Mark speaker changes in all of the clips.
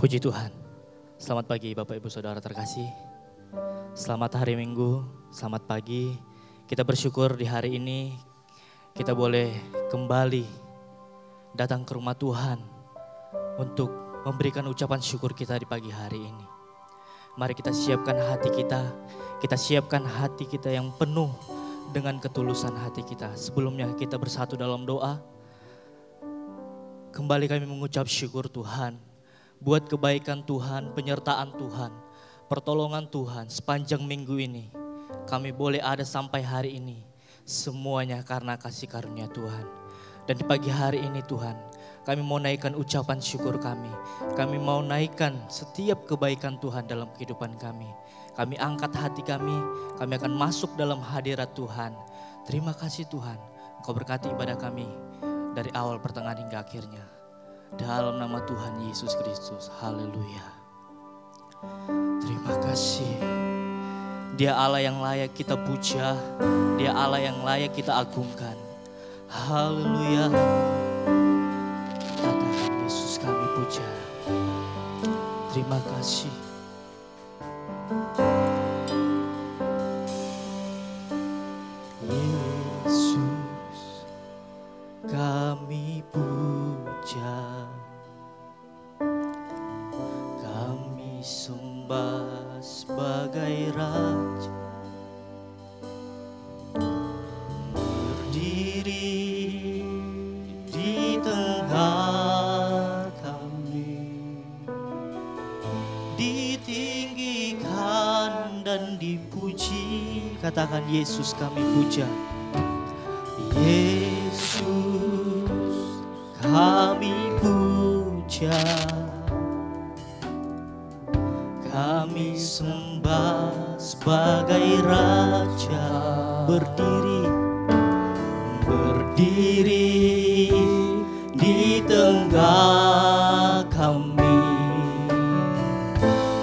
Speaker 1: Puji Tuhan. Selamat pagi Bapak Ibu Saudara terkasih. Selamat hari Minggu, selamat pagi. Kita bersyukur di hari ini kita boleh kembali datang ke rumah Tuhan untuk memberikan ucapan syukur kita di pagi hari ini. Mari kita siapkan hati kita siapkan hati kita yang penuh dengan ketulusan hati kita. Sebelumnya kita bersatu dalam doa. Kembali kami mengucap syukur Tuhan buat kebaikan Tuhan, penyertaan Tuhan, pertolongan Tuhan sepanjang minggu ini. Kami boleh ada sampai hari ini, semuanya karena kasih karunia Tuhan. Dan di pagi hari ini Tuhan, kami mau naikkan ucapan syukur kami. Kami mau naikkan setiap kebaikan Tuhan dalam kehidupan kami. Kami angkat hati kami akan masuk dalam hadirat Tuhan. Terima kasih Tuhan, Engkau berkati ibadah kami dari awal pertengahan hingga akhirnya. Dalam nama Tuhan Yesus Kristus, haleluya. Terima kasih. Dia Allah yang layak kita puja, Dia Allah yang layak kita agungkan. Haleluya. Katakan Yesus kami puja. Terima kasih. Yesus kami puja, kami sembah sebagai Raja, berdiri di tengah kami, ditinggikan dan dipuji. Katakan Yesus kami puja. Yesus kami puja, kami sembah sebagai Raja, berdiri di tengah kami,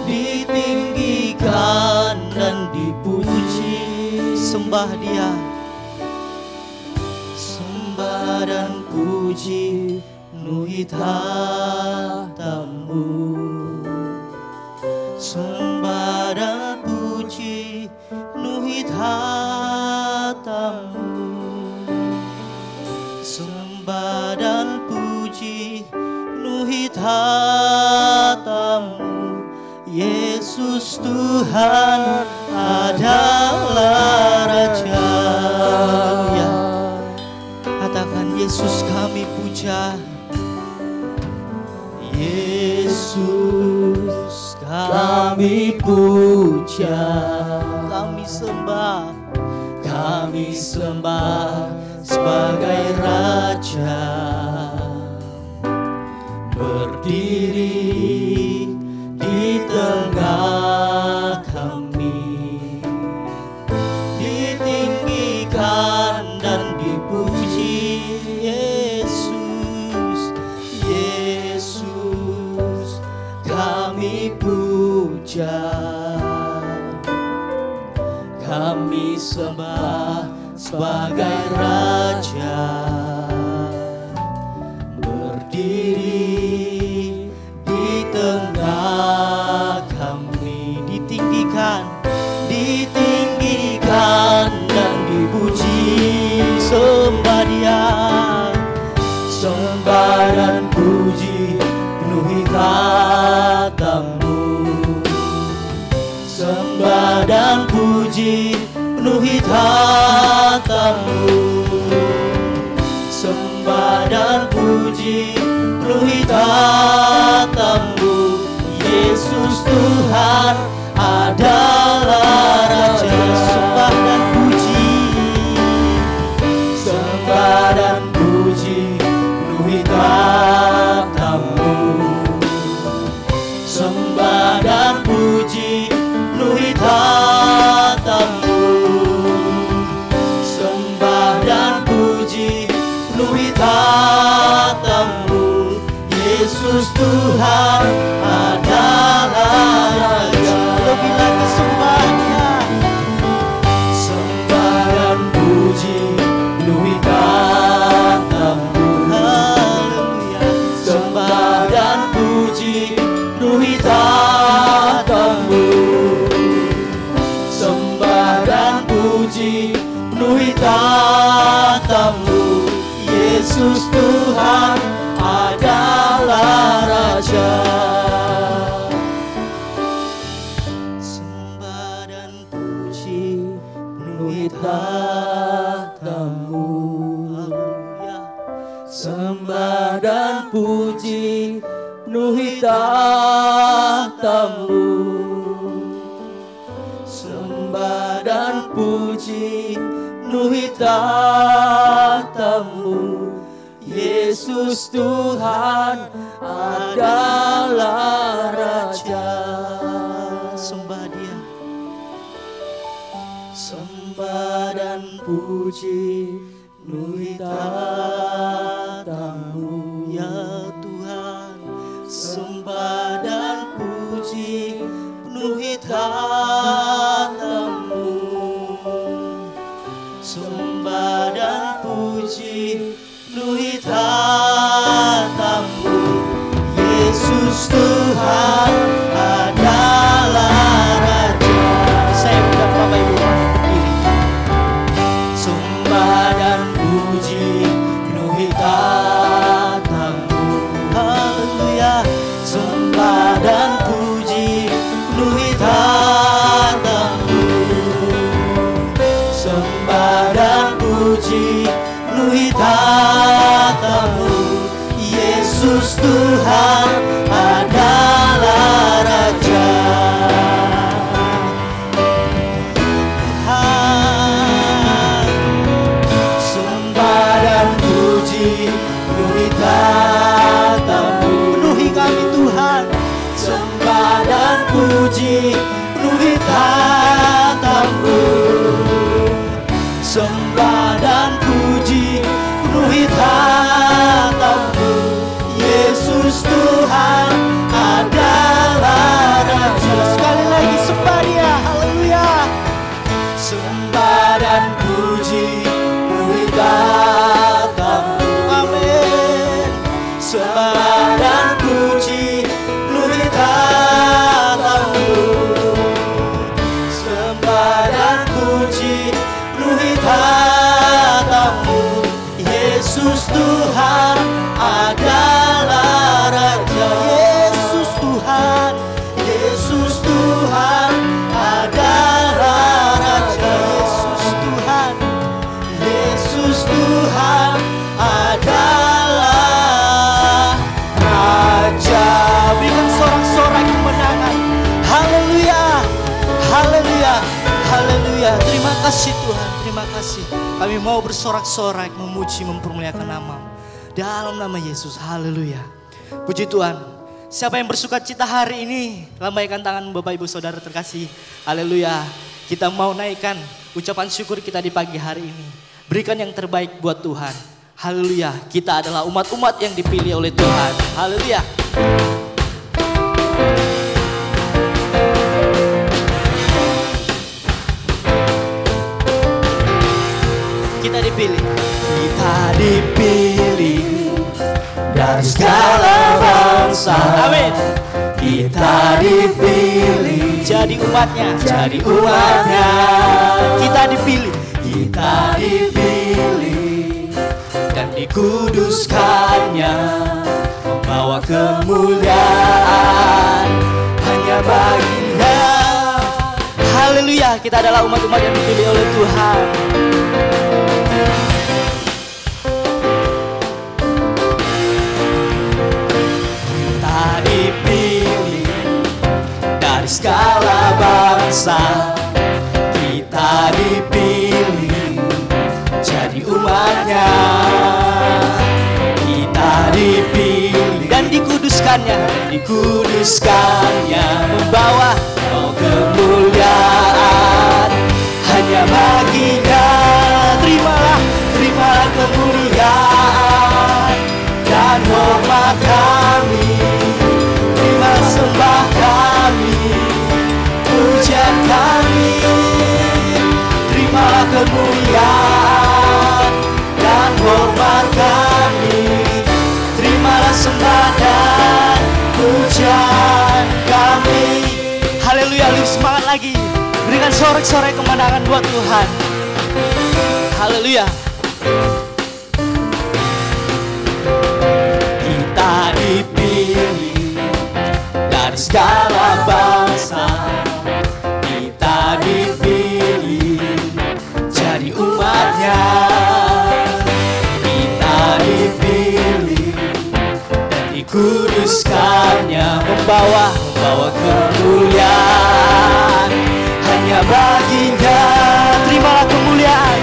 Speaker 1: ditinggikan dan dipuji. Sembah Dia, sembah dan puji penuhi tahta-Mu. Sembah dan puji penuhi tahta-Mu. Sembah dan puji penuhi tahta-Mu. Yesus Tuhan adalah Raja. Ya. Katakan Yesus kami puja. Yesus kami puja, kami sembah sebagai Raja, berdiri di tengah kami, ditinggikan dan dipuji. Yesus kami puja, kami sembah sebagai Raja, berdiri di tengah kami, ditinggikan dan dipuji. Sembah Dia, sembah dan puji penuhi tahta-Mu. Sembah dan puji penuhi tahta-Mu. Sembah dan puji penuhi tahta-Mu. Yesus Tuhan adalah Raja. Sembah dan puji, sembah dan puji penuhi tahta-Mu. Sembah dan puji penuhi tahta-Mu. Sembah dan puji penuhi tahta-Mu. Yesus Tuhan adalah Raja. Lebih lagi
Speaker 2: puji penuhi tatamu. Yesus Tuhan adalah Raja. Sembah dan puji penuhi tatamu. Sembah dan puji penuhi tatamu. Sembah dan puji penuhi tatamu. Yesus Tuhan adalah Raja. Sembah Dia. Sembah dan puji penuhi tatamu, ya Tuhan. Sembah dan puji penuhi tatamu. Sembah dan puji penuhi tatamu. Yesus Tuhan adalah Raja. Saya undang Bapak Ibu berdiri. Sembah dan puji penuhi tatamu. Haleluya. Sembah dan puji penuhi tatamu. Sembah dan puji penuhi tatamu. Yesus Tuhan adalah Raja. Sembah dan puji penuhi tatamu. Penuhi kami Tuhan. Sembah dan puji penuhi tatamu. Sembah dan puji penuhi tatamu. Yesus Tuhan adalah Raja. Sekali lagi sembah Dia. Haleluya. Sembah dan puji penuhi tatamu. Amin. Sembah dan puji penuhi tatamu. Sembah dan puji penuhi tatamu. Yesus Tuhan adalah Raja. Yesus Tuhan, Yesus Tuhan adalah Raja. Yesus Tuhan, Yesus Tuhan adalah Raja. Berikan sorak-sorai kemenangan. Haleluya, haleluya, haleluya. Terima kasih Tuhan, terima kasih. Kami mau bersorak-sorai memuji, mempermuliakan nama-Mu dalam nama Yesus. Haleluya. Puji Tuhan. Siapa yang bersuka cita hari ini, lambaikan tangan Bapak Ibu Saudara terkasih. Haleluya. Kita mau naikkan ucapan syukur kita di pagi hari ini. Berikan yang terbaik buat Tuhan. Haleluya. Kita adalah umat-umat yang dipilih oleh Tuhan. Haleluya. Kita dipilih. Kita dipilih dari segala bangsa. Amin. Kita dipilih jadi umatnya. Jadi umatnya. Kita dipilih. Kita dipilih dan dikuduskannya, membawa kemuliaan hanya baginya. Haleluya. Kita adalah umat-umat yang dipilih oleh Tuhan. Dari segala bangsa kita dipilih jadi umatnya. Kita dipilih dan dikuduskannya, membawa kemuliaan hanya baginya. Terimalah kemuliaan dan hormat kami. Terima sembah kami, pujian kami. Terimalah kemuliaan dan hormat kami. Terimalah sembah dan pujian kami. Haleluya, lebih semangat lagi. Berikan sorak-sorai kemenangan buat Tuhan. Haleluya. Kita dipilih dari segala bangsa, kita dipilih jadi umatnya. Kita dipilih dan dikuduskannya, membawa kemuliaan hanya baginya. Terimalah kemuliaan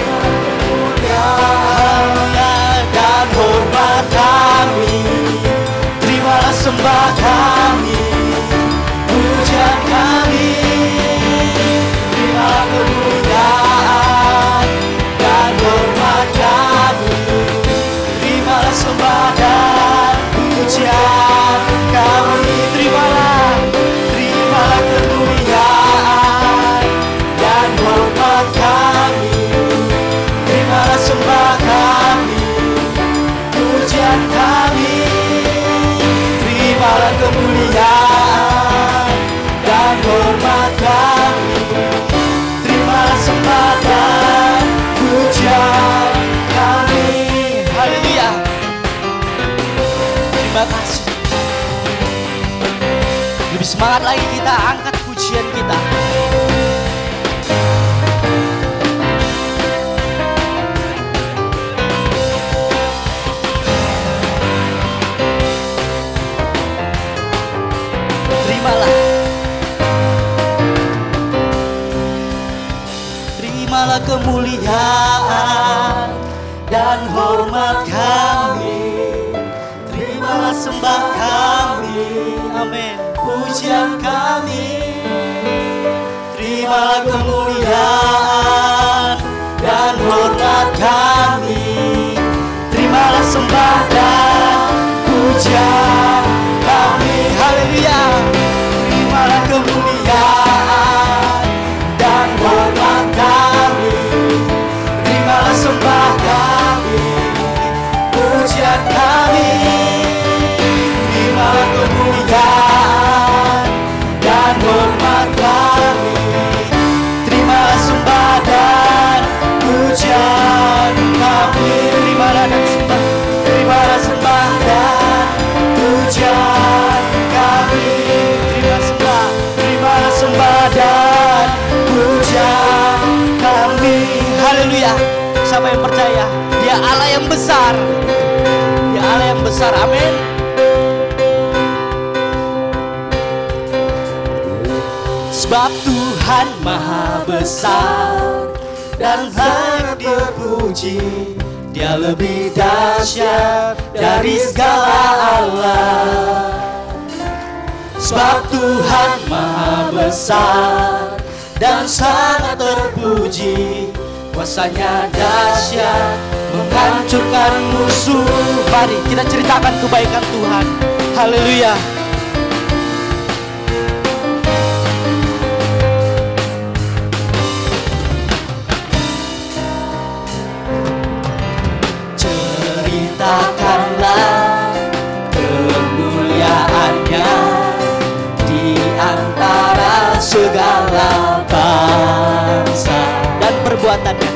Speaker 2: dan hormat kami, terimalah sembah kami, pujian kami. Terimalah kemuliaan dan hormat kami, terimalah sembah dan pujian kami. Terimalah kemuliaan dan hormat kami, terimalah sembah kami, pujian kami. Terimalah kemuliaan dan hormat kami, terimalah sembah dan pujian kami. Haleluya. Terima kasih. Lebih semangat lagi kita angkat pujian kita. Terimalah kemuliaan dan hormat kami, terimalah sembah kami, amin, pujian kami. Terimalah kemuliaan dan hormat kami, terimalah sembah dan pujian kami. Haleluya. Terimalah kemuliaan dan hormat kami, terimalah sembah kami, pujian kami. Terimalah kemuliaan dan hormat kami, terimalah sembah dan pujian kami. Terimalah dan sembah, terimalah sembah dan pujian kami. Terimalah sembah dan pujian kami. Haleluya. Siapa yang percaya Dia Allah yang besar, Dia Allah yang besar, amin. Sebab Tuhan maha besar dan layak dipuji, Dia lebih dahsyat dari segala Allah. Sebab Tuhan maha besar dan sangat terpuji, kuasanya dahsyat menghancurkan musuh. Mari kita ceritakan kebaikan Tuhan. Haleluya. Ceritakanlah kemuliaannya di antara segala bangsa, dan perbuatannya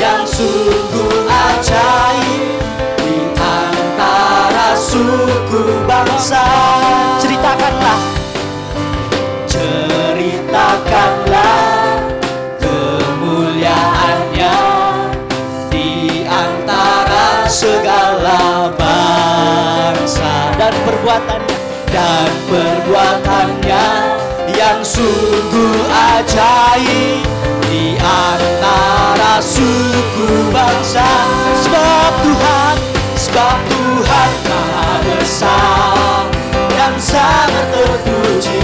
Speaker 2: yang sungguh ajaib di antara suku bangsa. Ceritakanlah kemuliaannya di antara segala bangsa, dan perbuatannya yang sungguh ajaib di antara suku bangsa. Sebab Tuhan maha besar dan sangat terpuji,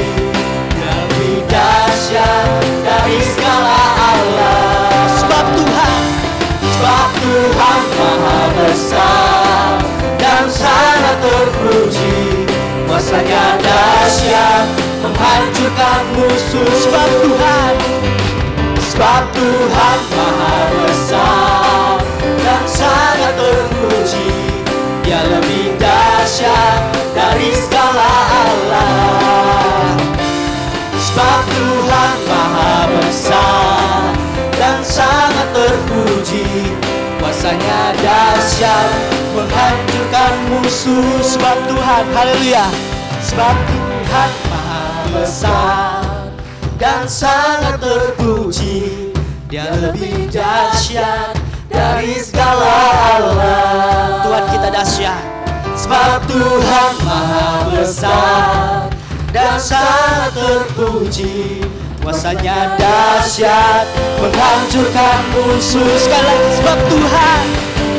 Speaker 2: lebih dahsyat dari segala Allah. Sebab Tuhan maha besar dan sangat terpuji, kuasanya dahsyat menghancurkan musuh. Sebab Tuhan maha besar dan sangat terpuji, Dia lebih dahsyat dari segala Allah. menghancurkan musuh. Sebab Tuhan, haleluya, sebab Tuhan maha besar dan sangat terpuji. Dia lebih dahsyat dari segala Allah. Tuhan kita dahsyat. Sebab Tuhan maha besar dan sangat terpuji. Kuasanya dahsyat menghancurkan musuh. Sekali lagi,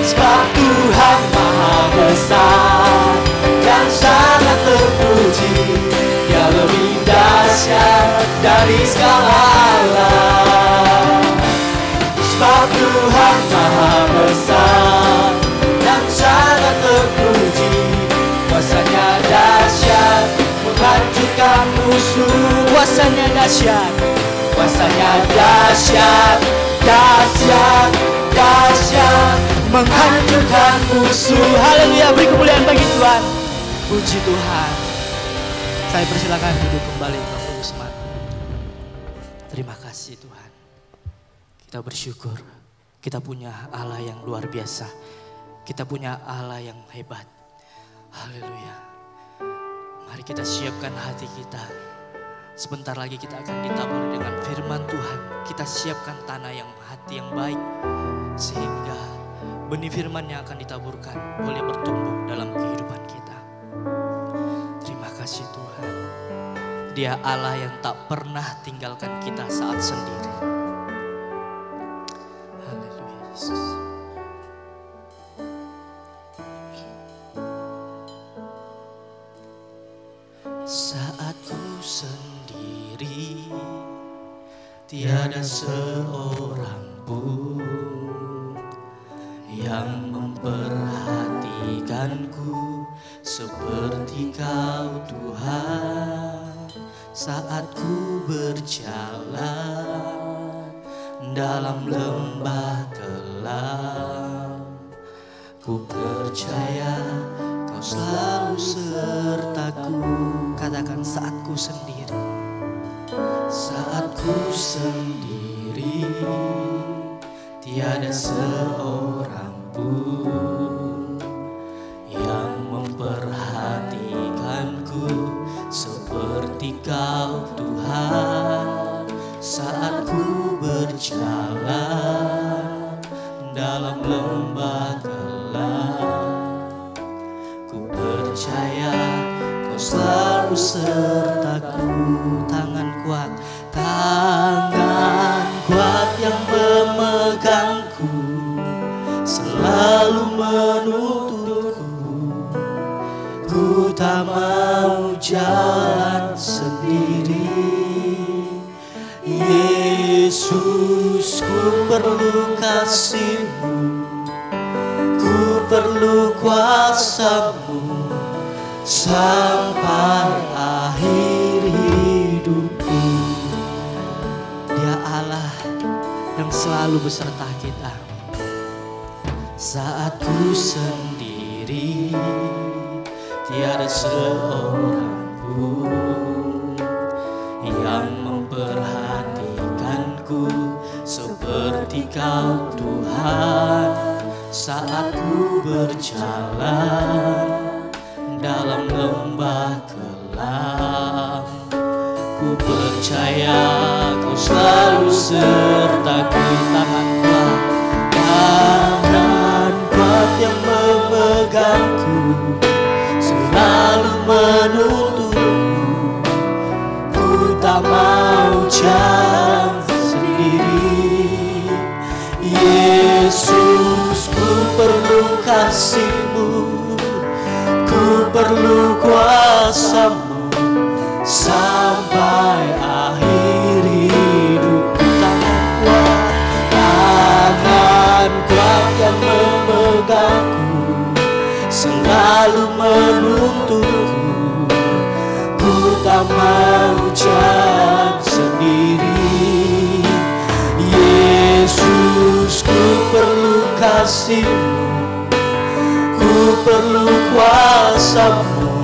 Speaker 2: sebab Tuhan maha besar dan sangat terpuji. Dia lebih dahsyat dari segala Allah. Sebab Tuhan maha besar dan sangat terpuji. Kuasanya dahsyat menghancurkan musuh. Kuasanya dahsyat, kuasanya dahsyat, dahsyat, dahsyat menghancurkan musuh. Haleluya, beri kemuliaan bagi Tuhan. Puji Tuhan. Saya persilakan duduk kembali Bapak Usman. Terima kasih Tuhan. Kita bersyukur. Kita punya Allah yang luar biasa. Kita punya Allah yang hebat. Haleluya. Mari kita siapkan hati kita. Sebentar lagi kita akan ditaburi dengan firman Tuhan. Kita siapkan tanah yang hati yang baik. Sehingga benih firman yang akan ditaburkan boleh bertumbuh dalam kehidupan kita. Terima kasih Tuhan. Dia Allah yang tak pernah tinggalkan kita saat sendiri. Haleluya Yesus. Saat ku sendiri, tiada seorang pun yang memperhatikanku seperti Kau Tuhan. Saat ku berjalan dalam lembah gelap, ku percaya Kau selalu sertaku. Katakan, saat ku sendiri. Saat ku sendiri, tiada seorang pun yang memperhatikanku seperti Kau Tuhan. Saat ku berjalan dalam lembah gelap, ku percaya Kau selalu sertaku. Tangan kuat, tangan kuat yang memegangku, selalu menuntunku. Ku tak mau jalan sendiri. Yesus, ku perlu kasih-Mu, ku perlu kuasa-Mu sampai akhir hidupku. Dia Allah yang selalu beserta kita. Saat ku sendiri, tiada seorang pun yang memperhatikanku seperti Kau Tuhan. Saat ku berjalan dalam lembah gelap, ku percaya Kau selalu sertaku. Tangan kuat yang memegangku, selalu menuntunku. Ku tak mau jalan sendiri. Yesus, ku perlu kasih-Mu, ku perlu kuasa-Mu sampai akhir hidupku. Tangan kuat yang memegangku, selalu menuntunku. Ku tak mau jalan sendiri. Yesus, ku perlu kasih-Mu, ku perlu kuasa-Mu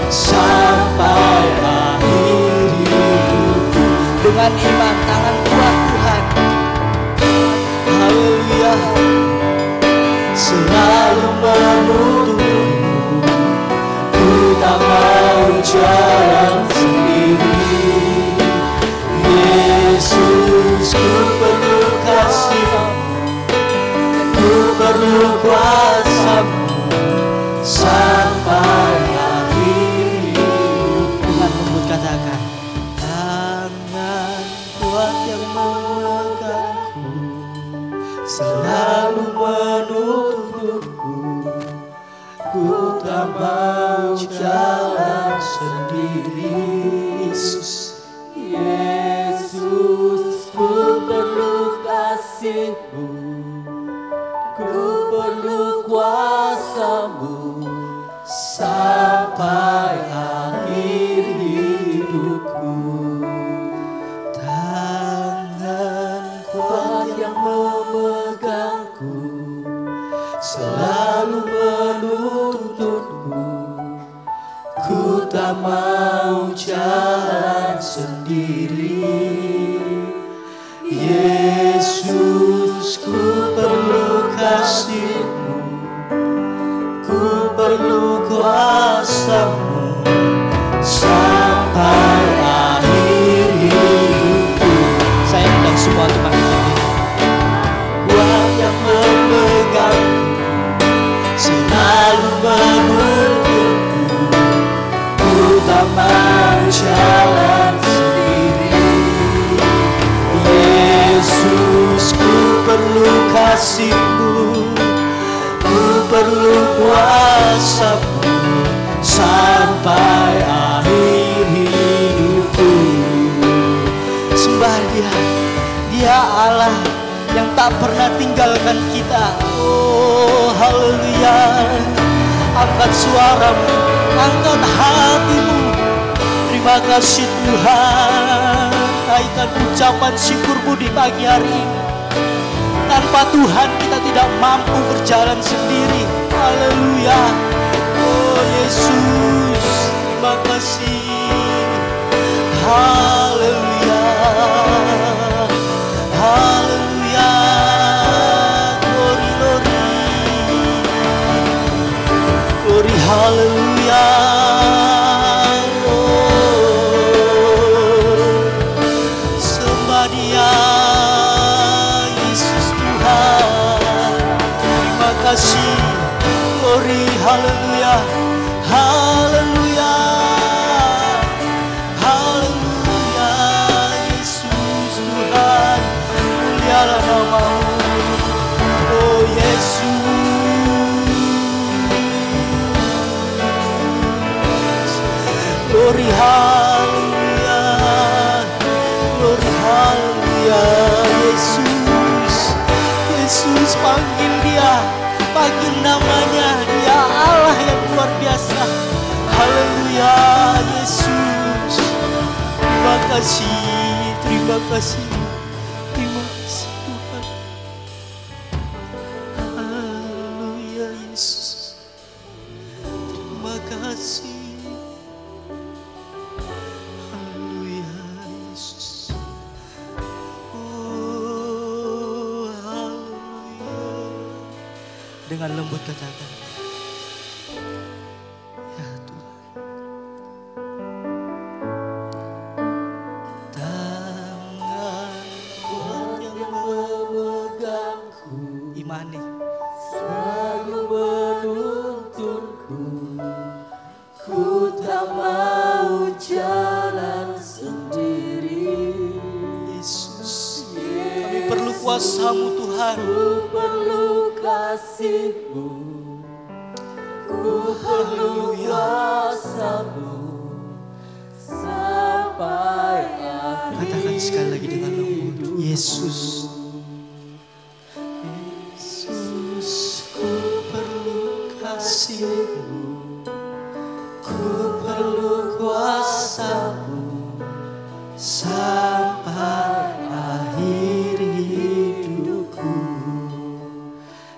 Speaker 2: sampai akhir hidupku. Dengan iman, tangan kuat Tuhan, haleluya, selalu menuntunku. selalu menuntunku. Ku tak mau jalan sendiri. Yesus, ku perlu kasih-Mu, ku perlu kuasa-Mu sampai akhir hidupku. Tangan kuat yang memegangku selalu menuntunku. Ku tak mau jalan sendiri. Yesus, ku perlu kasih-Mu, ku perlu kuasa-Mu sampai akhir hidupku. Saya undang semua untuk bangkit. Kuat yang memegangku selalu menuntunku. Ku tak mau jalan sendiri. Yesus, ku perlu kasih-Mu, ku perlu kuasa-Mu sampai akhir hidupku. Sembah Dia, Dia Allah yang tak pernah tinggalkan kita. Oh haleluya. Angkat suaramu, angkat hatimu. Terima kasih Tuhan. Naikkan ucapan syukurmu di pagi hari ini. Tanpa Tuhan kita tidak mampu berjalan sendiri. Haleluya. Oh Yesus, terima kasih. Haleluya. Haleluya. Glory, glory. Glory, haleluya. Oh, sembah Dia. Kasih, glory, haleluya, haleluya, haleluya. Yesus Tuhan, mulialah nama-Mu. Oh Yesus, glory, haleluya, glory, haleluya. Yesus, Yesus, panggil Dia, panggil namanya. Dia Allah yang luar biasa. Haleluya. Yesus, terima kasih, terima kasih, terima kasih Tuhan. Haleluya Yesus, terima kasih. Haleluya Yesus. Oh haleluya. Dengan lembut katakan, ya Tuhan. Tangan kuat yang memegangku, imani selalu menuntunku. Ku tak mau jalan sendiri. Yesus, kami perlu kuasa-Mu Tuhan. Ku perlu kasih-Mu, ku perlu kuasa-Mu sampai akhir. Katakan sekali lagi dengan lembut, Yesus. Yesus, ku perlu kasih-Mu, ku perlu kuasa-Mu sampai akhir hidupku.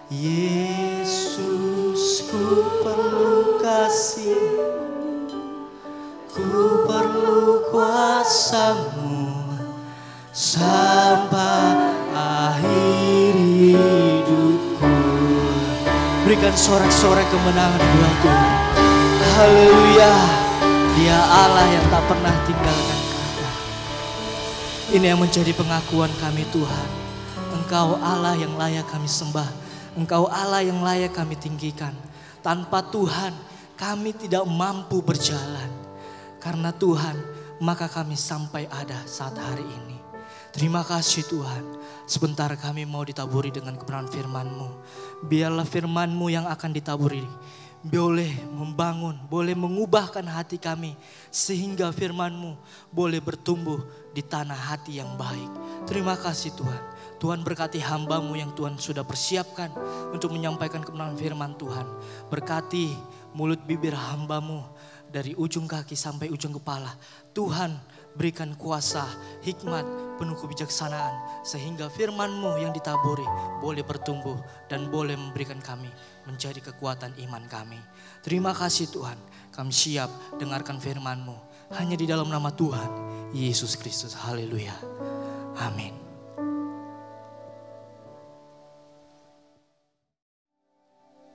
Speaker 2: Yesus, ku perlu kasih-Mu, ku perlu kuasa-Mu sampai akhir hidupku. Berikan sorak-sorai kemenangan buat Tuhan. Haleluya. Dia Allah yang tak pernah tinggalkan kita. Ini yang menjadi pengakuan kami Tuhan. Engkau Allah yang layak kami sembah. Engkau Allah yang layak kami tinggikan. Tanpa Tuhan kami tidak mampu berjalan. Karena Tuhan maka kami sampai ada saat hari ini.
Speaker 1: Terima kasih Tuhan. Sebentar kami mau ditaburi dengan kebenaran firman-Mu. Biarlah firman-Mu yang akan ditaburi boleh membangun, boleh mengubahkan hati kami. Sehingga firman-Mu boleh bertumbuh di tanah hati yang baik. Terima kasih Tuhan. Tuhan berkati hamba-Mu yang Tuhan sudah persiapkan untuk menyampaikan kebenaran firman Tuhan. Berkati mulut bibir hamba-Mu dari ujung kaki sampai ujung kepala. Tuhan berikan kuasa, hikmat, penuh kebijaksanaan. Sehingga firman-Mu yang ditaburi boleh bertumbuh dan boleh memberikan kami menjadi kekuatan iman kami. Terima kasih Tuhan. Kami siap dengarkan firman-Mu. Hanya di dalam nama Tuhan Yesus Kristus. Haleluya. Amin.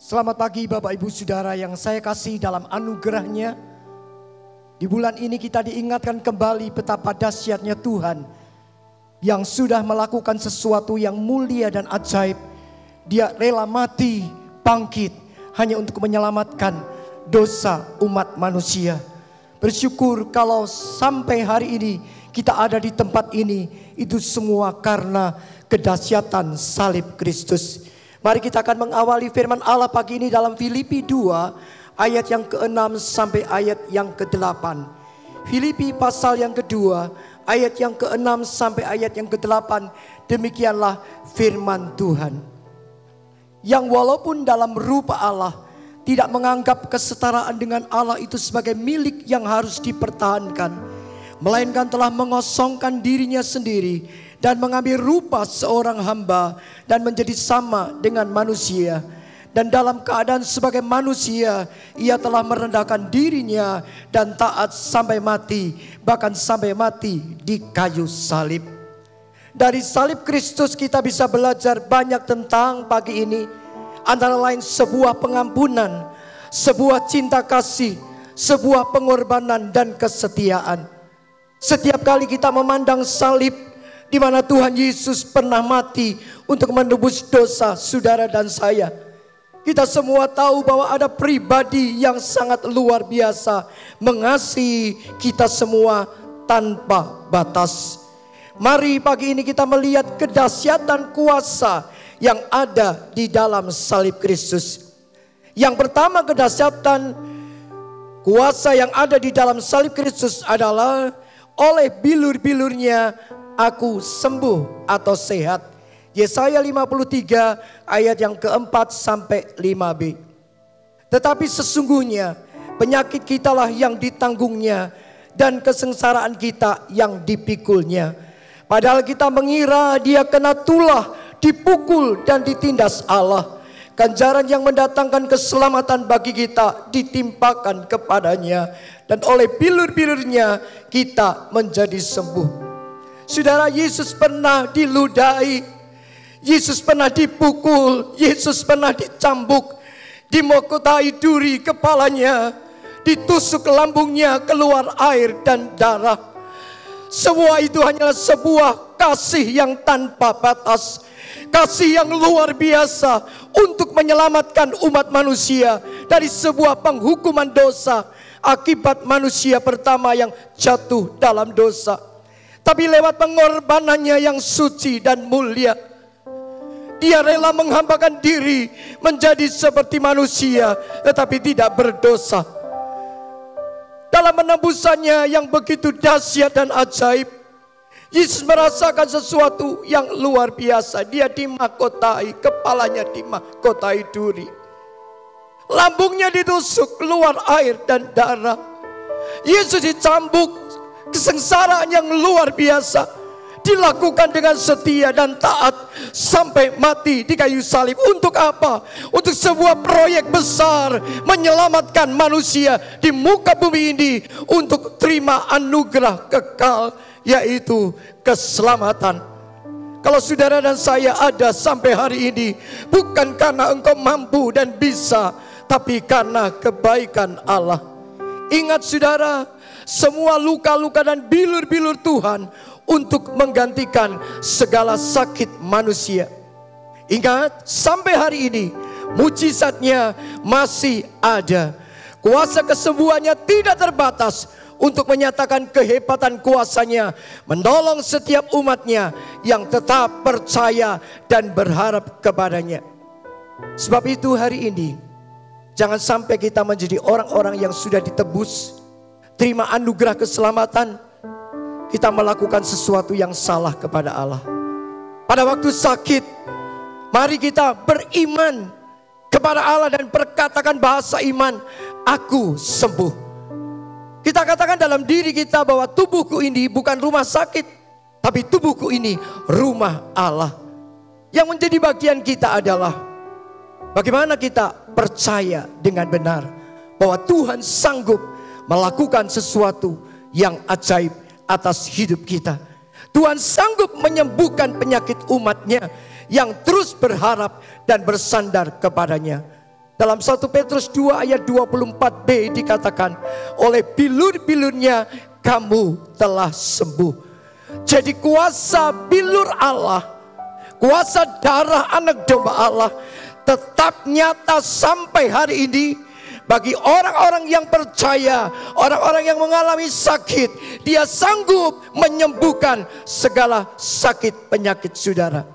Speaker 3: Selamat pagi Bapak Ibu Saudara yang saya kasih dalam anugerahnya. Di bulan ini kita diingatkan kembali betapa dahsyatnya Tuhan yang sudah melakukan sesuatu yang mulia dan ajaib. Dia rela mati, bangkit hanya untuk menyelamatkan dosa umat manusia. Bersyukur kalau sampai hari ini kita ada di tempat ini, itu semua karena kedahsyatan salib Kristus. Mari kita akan mengawali firman Allah pagi ini dalam Filipi 2 ayat yang ke-6 sampai ayat yang ke-8. Filipi pasal yang kedua ayat yang ke-6 sampai ayat yang ke-8. Demikianlah firman Tuhan. Yang walaupun dalam rupa Allah tidak menganggap kesetaraan dengan Allah itu sebagai milik yang harus dipertahankan, melainkan telah mengosongkan dirinya sendiri dan mengambil rupa seorang hamba dan menjadi sama dengan manusia. Dan dalam keadaan sebagai manusia, ia telah merendahkan dirinya dan taat sampai mati, bahkan sampai mati di kayu salib. Dari salib Kristus kita bisa belajar banyak tentang pagi ini. Antara lain sebuah pengampunan, sebuah cinta kasih, sebuah pengorbanan dan kesetiaan. Setiap kali kita memandang salib, di mana Tuhan Yesus pernah mati untuk menebus dosa saudara dan saya, kita semua tahu bahwa ada pribadi yang sangat luar biasa mengasihi kita semua tanpa batas. Mari pagi ini kita melihat kedahsyatan kuasa yang ada di dalam salib Kristus. Yang pertama, kedahsyatan kuasa yang ada di dalam salib Kristus adalah oleh bilur-bilurnya aku sembuh atau sehat. Yesaya 53 ayat yang keempat sampai 5b. Tetapi sesungguhnya penyakit kitalah yang ditanggungnya dan kesengsaraan kita yang dipikulnya. Padahal kita mengira dia kena tulah, dipukul dan ditindas Allah. Ganjaran yang mendatangkan keselamatan bagi kita ditimpakan kepadanya, dan oleh bilur-bilurnya kita menjadi sembuh. Saudara, Yesus pernah diludahi, Yesus pernah dipukul, Yesus pernah dicambuk, dimokotai duri kepalanya, ditusuk lambungnya, keluar air dan darah. Semua itu hanyalah sebuah kasih yang tanpa batas, kasih yang luar biasa untuk menyelamatkan umat manusia dari sebuah penghukuman dosa akibat manusia pertama yang jatuh dalam dosa. Tapi lewat pengorbanannya yang suci dan mulia, dia rela menghambakan diri menjadi seperti manusia tetapi tidak berdosa. Dalam penebusannya yang begitu dahsyat dan ajaib, Yesus merasakan sesuatu yang luar biasa. Dia dimahkotai, kepalanya dimahkotai duri, lambungnya ditusuk, keluar air dan darah. Yesus dicambuk, kesengsaraan yang luar biasa dilakukan dengan setia dan taat sampai mati di kayu salib. Untuk apa? Untuk sebuah proyek besar menyelamatkan manusia di muka bumi ini untuk terima anugerah kekal, yaitu keselamatan. Kalau saudara dan saya ada sampai hari ini, bukan karena engkau mampu dan bisa, tapi karena kebaikan Allah. Ingat saudara, semua luka-luka dan bilur-bilur Tuhan untuk menggantikan segala sakit manusia. Ingat, sampai hari ini mujizatnya masih ada. Kuasa kesembuhannya tidak terbatas untuk menyatakan kehebatan kuasa-Nya, menolong setiap umat-Nya yang tetap percaya dan berharap kepada-Nya. Sebab itu hari ini, jangan sampai kita menjadi orang-orang yang sudah ditebus, terima anugerah keselamatan, kita melakukan sesuatu yang salah kepada Allah. Pada waktu sakit, mari kita beriman kepada Allah dan berkatakan bahasa iman, aku sembuh. Kita katakan dalam diri kita bahwa tubuhku ini bukan rumah sakit, tapi tubuhku ini rumah Allah. Yang menjadi bagian kita adalah bagaimana kita percaya dengan benar bahwa Tuhan sanggup melakukan sesuatu yang ajaib atas hidup kita. Tuhan sanggup menyembuhkan penyakit umat-Nya yang terus berharap dan bersandar kepada-Nya. Dalam 1 Petrus 2 ayat 24b dikatakan, oleh bilur-bilurnya kamu telah sembuh. Jadi kuasa bilur Allah, kuasa darah anak domba Allah tetap nyata sampai hari ini bagi orang-orang yang percaya, orang-orang yang mengalami sakit. Dia sanggup menyembuhkan segala sakit penyakit saudara.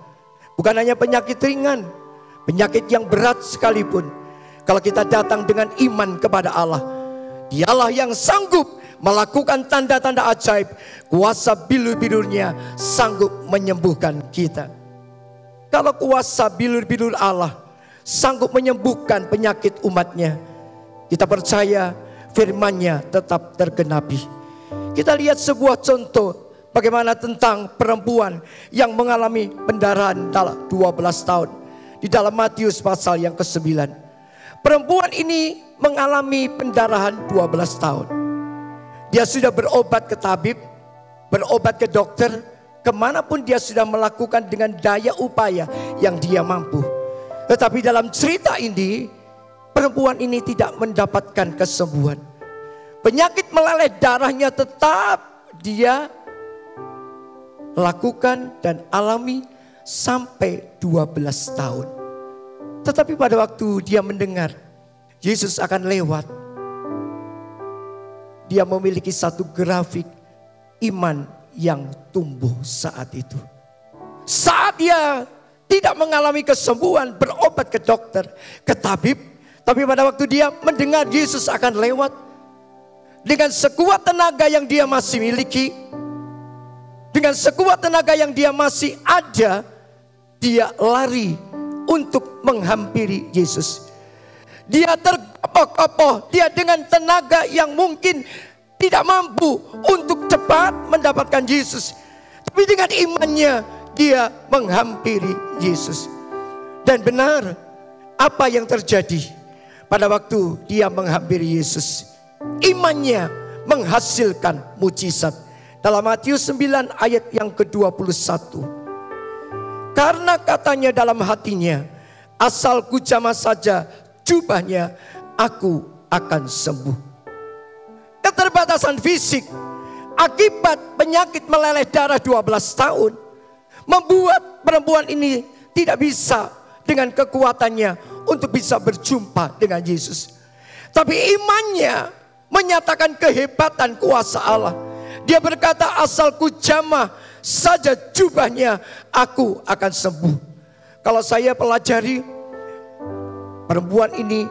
Speaker 3: Bukan hanya penyakit ringan, penyakit yang berat sekalipun. Kalau kita datang dengan iman kepada Allah, Dialah yang sanggup melakukan tanda-tanda ajaib. Kuasa bilur-bilurnya sanggup menyembuhkan kita. Kalau kuasa bilur-bilur Allah sanggup menyembuhkan penyakit umat-Nya, kita percaya firman-Nya tetap tergenapi. Kita lihat sebuah contoh bagaimana tentang perempuan yang mengalami pendarahan dalam 12 tahun. Di dalam Matius pasal yang ke-9. Perempuan ini mengalami pendarahan 12 tahun. Dia sudah berobat ke tabib, berobat ke dokter, kemanapun dia sudah melakukan dengan daya upaya yang dia mampu. Tetapi dalam cerita ini, perempuan ini tidak mendapatkan kesembuhan. Penyakit meleleh darahnya tetap dia lakukan dan alami sampai 12 tahun. Tetapi pada waktu dia mendengar Yesus akan lewat, dia memiliki satu grafik iman yang tumbuh saat itu. Saat dia tidak mengalami kesembuhan, berobat ke dokter, ke tabib, tapi pada waktu dia mendengar Yesus akan lewat, dengan sekuat tenaga yang dia masih miliki, dengan sekuat tenaga yang dia masih ada, dia lari untuk menghampiri Yesus. Dia terkopoh-kopoh, dia dengan tenaga yang mungkin tidak mampu untuk cepat mendapatkan Yesus. Tapi dengan imannya dia menghampiri Yesus. Dan benar apa yang terjadi pada waktu dia menghampiri Yesus. Imannya menghasilkan mujizat. Dalam Matius 9 ayat yang ke-21. Karena katanya dalam hatinya, asal ku jamah saja jubahnya, aku akan sembuh. Keterbatasan fisik akibat penyakit meleleh darah 12 tahun membuat perempuan ini tidak bisa dengan kekuatannya untuk bisa berjumpa dengan Yesus. Tapi imannya menyatakan kehebatan kuasa Allah. Dia berkata, asal ku jamah saja jubahnya, aku akan sembuh. Kalau saya pelajari, perempuan ini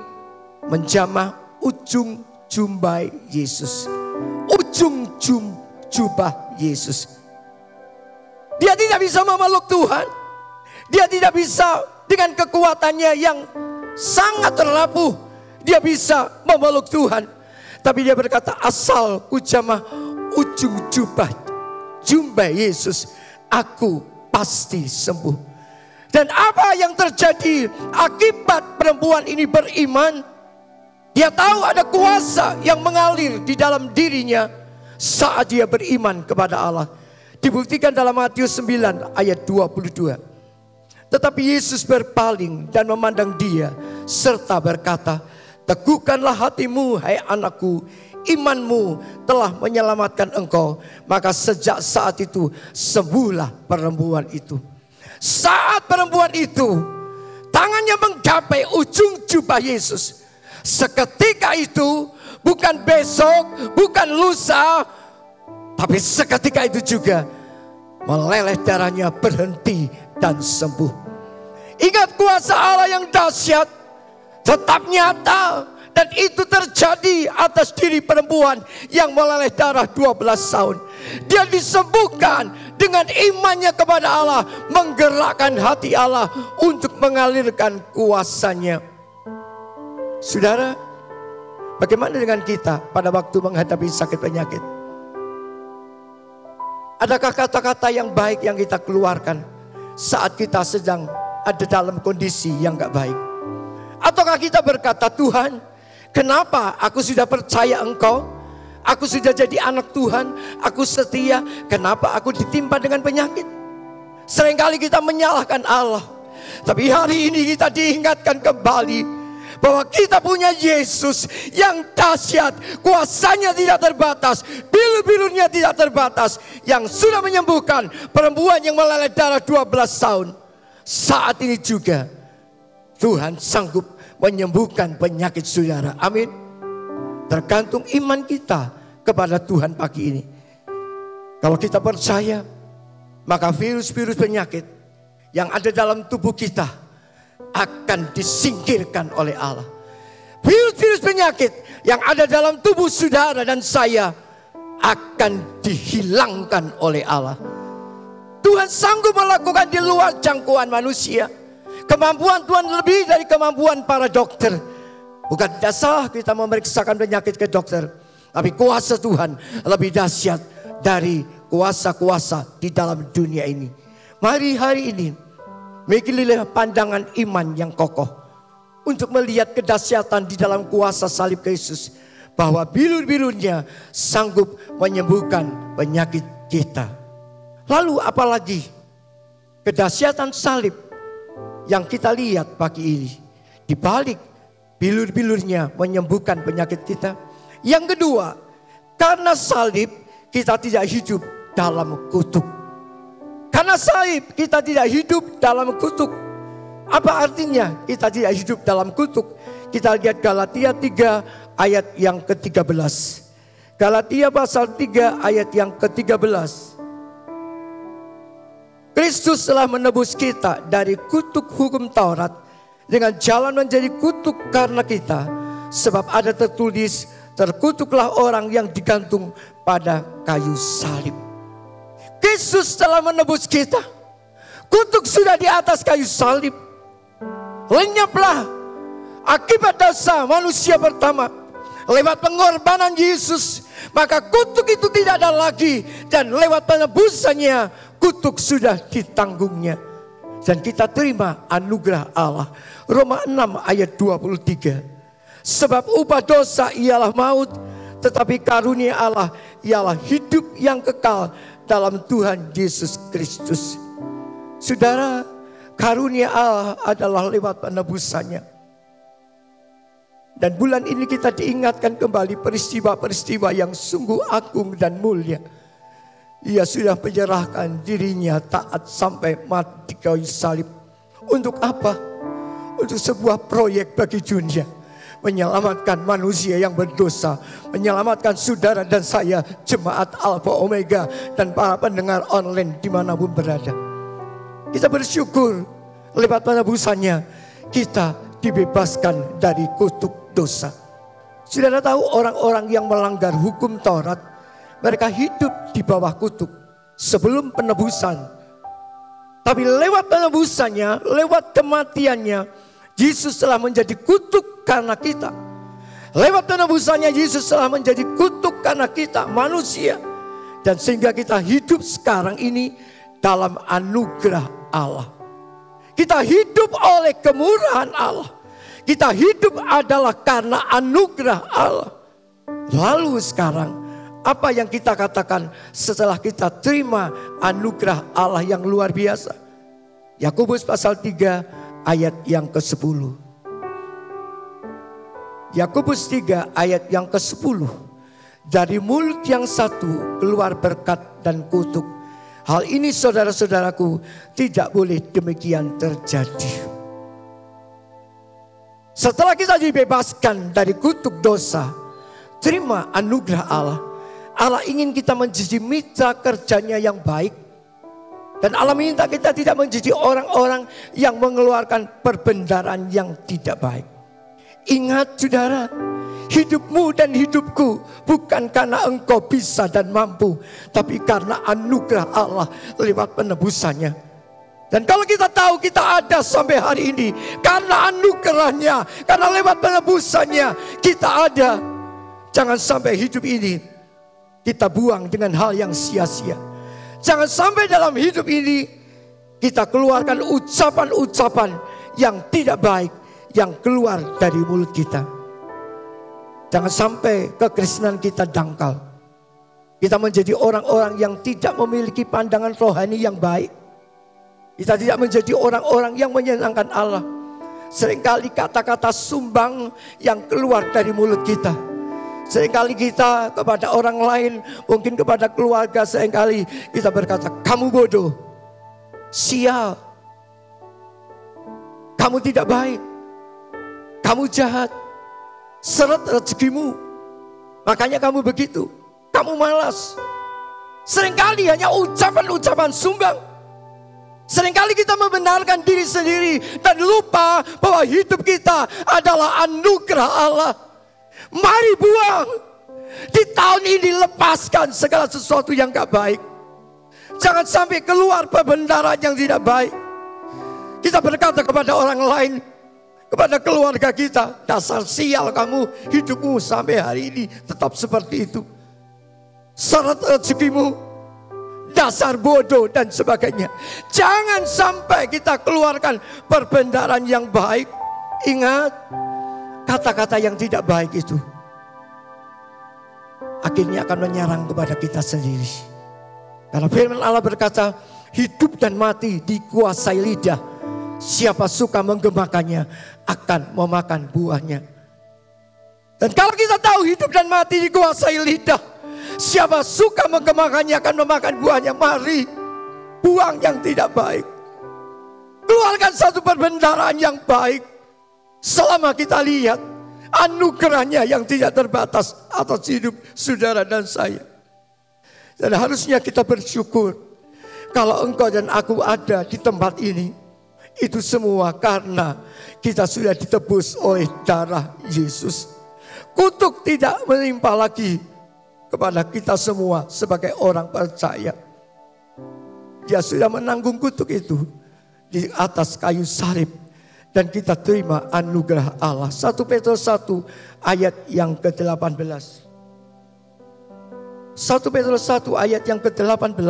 Speaker 3: menjamah ujung jumbai Yesus. Ujung jubah Yesus. Dia tidak bisa memeluk Tuhan. Dia tidak bisa dengan kekuatannya yang sangat terlapuh, dia bisa memeluk Tuhan. Tapi dia berkata, asal ku jamah ujung jubah Yesus, aku pasti sembuh. Dan apa yang terjadi akibat perempuan ini beriman? Dia tahu ada kuasa yang mengalir di dalam dirinya saat dia beriman kepada Allah. Dibuktikan dalam Matius 9 ayat 22. Tetapi Yesus berpaling dan memandang dia serta berkata, teguhkanlah hatimu hai anakku, imanmu telah menyelamatkan engkau. Maka sejak saat itu sembuhlah perempuan itu. Saat perempuan itu tangannya menggapai ujung jubah Yesus, Seketika itu, bukan besok, bukan lusa, tapi seketika itu juga meleleh darahnya berhenti dan sembuh. Ingat, kuasa Allah yang dahsyat tetap nyata, dan itu terjadi atas diri perempuan yang meleleh darah 12 tahun. Dia disembuhkan dengan imannya kepada Allah, menggerakkan hati Allah untuk mengalirkan kuasanya. Saudara, bagaimana dengan kita pada waktu menghadapi sakit penyakit? Adakah kata-kata yang baik yang kita keluarkan saat kita sedang ada dalam kondisi yang gak baik? Ataukah kita berkata, Tuhan, kenapa aku sudah percaya Engkau? Aku sudah jadi anak Tuhan, aku setia, kenapa aku ditimpa dengan penyakit? Seringkali kita menyalahkan Allah. Tapi hari ini kita diingatkan kembali bahwa kita punya Yesus yang dahsyat, kuasanya tidak terbatas, bilu-bilunya tidak terbatas, yang sudah menyembuhkan perempuan yang meleleh darah 12 tahun. Saat ini juga Tuhan sanggup menyembuhkan penyakit saudara. Amin. Tergantung iman kita kepada Tuhan pagi ini. Kalau kita percaya, maka virus-virus penyakit yang ada dalam tubuh kita akan disingkirkan oleh Allah. Virus-virus penyakit yang ada dalam tubuh saudara dan saya akan dihilangkan oleh Allah. Tuhan sanggup melakukan di luar jangkauan manusia. Kemampuan Tuhan lebih dari kemampuan para dokter. Bukan tidak salah kita memeriksakan penyakit ke dokter, tapi kuasa Tuhan lebih dahsyat dari kuasa-kuasa di dalam dunia ini. Mari hari ini miliki pandangan iman yang kokoh untuk melihat kedahsyatan di dalam kuasa salib Yesus, bahwa bilur-bilurnya sanggup menyembuhkan penyakit kita. Lalu apalagi kedahsyatan salib yang kita lihat pagi ini, di balik bilur-bilurnya menyembuhkan penyakit kita. Yang kedua, karena salib kita tidak hidup dalam kutuk. Karena salib kita tidak hidup dalam kutuk. Apa artinya kita tidak hidup dalam kutuk? Kita lihat Galatia 3 ayat yang ke-13. Galatia pasal 3 ayat yang ke-13. Kristus telah menebus kita dari kutuk hukum Taurat dengan jalan menjadi kutuk karena kita. Sebab ada tertulis, terkutuklah orang yang digantung pada kayu salib. Kristus telah menebus kita. Kutuk sudah di atas kayu salib. Lenyaplah akibat dosa manusia pertama. Lewat pengorbanan Yesus, maka kutuk itu tidak ada lagi. Dan lewat penebusannya, kutuk sudah ditanggungnya. Dan kita terima anugerah Allah. Roma 6 ayat 23. Sebab upah dosa ialah maut, tetapi karunia Allah ialah hidup yang kekal dalam Tuhan Yesus Kristus. Saudara, karunia Allah adalah lewat penebusannya. Dan bulan ini kita diingatkan kembali peristiwa-peristiwa yang sungguh agung dan mulia. Ia sudah menyerahkan dirinya taat sampai mati di kayu salib. Untuk apa? Untuk sebuah proyek bagi dunia. Menyelamatkan manusia yang berdosa. Menyelamatkan saudara dan saya, jemaat Alpha Omega, dan para pendengar online dimanapun berada. Kita bersyukur lewat penebusannya kita dibebaskan dari kutuk dosa. Saudara tahu orang-orang yang melanggar hukum Taurat, mereka hidup di bawah kutuk sebelum penebusan. Tapi lewat penebusannya, lewat kematiannya, Yesus telah menjadi kutuk karena kita. Lewat penebusannya Yesus telah menjadi kutuk karena kita manusia. Dan sehingga kita hidup sekarang ini dalam anugerah Allah. Kita hidup oleh kemurahan Allah. Kita hidup adalah karena anugerah Allah. Lalu sekarang, apa yang kita katakan setelah kita terima anugerah Allah yang luar biasa? Yakobus pasal 3 ayat yang ke-10. Yakobus 3 ayat yang ke-10. Dari mulut yang satu keluar berkat dan kutuk. Hal ini saudara-saudaraku tidak boleh demikian terjadi. Setelah kita dibebaskan dari kutuk dosa, terima anugerah Allah. Allah ingin kita menjadi mitra kerjanya yang baik. Dan Allah minta kita tidak menjadi orang-orang yang mengeluarkan perbendaharaan yang tidak baik. Ingat saudara, hidupmu dan hidupku bukan karena engkau bisa dan mampu, tapi karena anugerah Allah lewat penebusannya. Dan kalau kita tahu kita ada sampai hari ini karena anugerahnya, karena lewat penebusannya kita ada. Jangan sampai hidup ini kita buang dengan hal yang sia-sia. Jangan sampai dalam hidup ini kita keluarkan ucapan-ucapan yang tidak baik yang keluar dari mulut kita. Jangan sampai kekristenan kita dangkal. Kita menjadi orang-orang yang tidak memiliki pandangan rohani yang baik. Kita tidak menjadi orang-orang yang menyenangkan Allah. Seringkali kata-kata sumbang yang keluar dari mulut kita. Seringkali kita kepada orang lain, mungkin kepada keluarga, seringkali kita berkata, kamu bodoh, sial, kamu tidak baik, kamu jahat, seret rezekimu, makanya kamu begitu, kamu malas. Seringkali hanya ucapan-ucapan sumbang. Seringkali kita membenarkan diri sendiri dan lupa bahwa hidup kita adalah anugerah Allah. Mari buang. Di tahun ini lepaskan segala sesuatu yang gak baik. Jangan sampai keluar perbendaharaan yang tidak baik. Kita berkata kepada orang lain, kepada keluarga kita, dasar sial kamu, hidupmu sampai hari ini tetap seperti itu. Seret rezekimu, dasar bodoh dan sebagainya. Jangan sampai kita keluarkan perbendaharaan yang baik. Ingat, kata-kata yang tidak baik itu akhirnya akan menyerang kepada kita sendiri. Karena firman Allah berkata, hidup dan mati dikuasai lidah. Siapa suka menggemakannya akan memakan buahnya. Dan kalau kita tahu hidup dan mati dikuasai lidah, siapa suka menggemakannya akan memakan buahnya. Mari buang yang tidak baik. Keluarkan satu perbendaharaan yang baik. Selama kita lihat anugerahnya yang tidak terbatas atas hidup saudara dan saya. Dan harusnya kita bersyukur kalau engkau dan aku ada di tempat ini. Itu semua karena kita sudah ditebus oleh darah Yesus. Kutuk tidak menimpa lagi kepada kita semua sebagai orang percaya. Dia sudah menanggung kutuk itu di atas kayu salib. Dan kita terima anugerah Allah. 1 Petrus 1 ayat yang ke-18. 1 Petrus 1 ayat yang ke-18.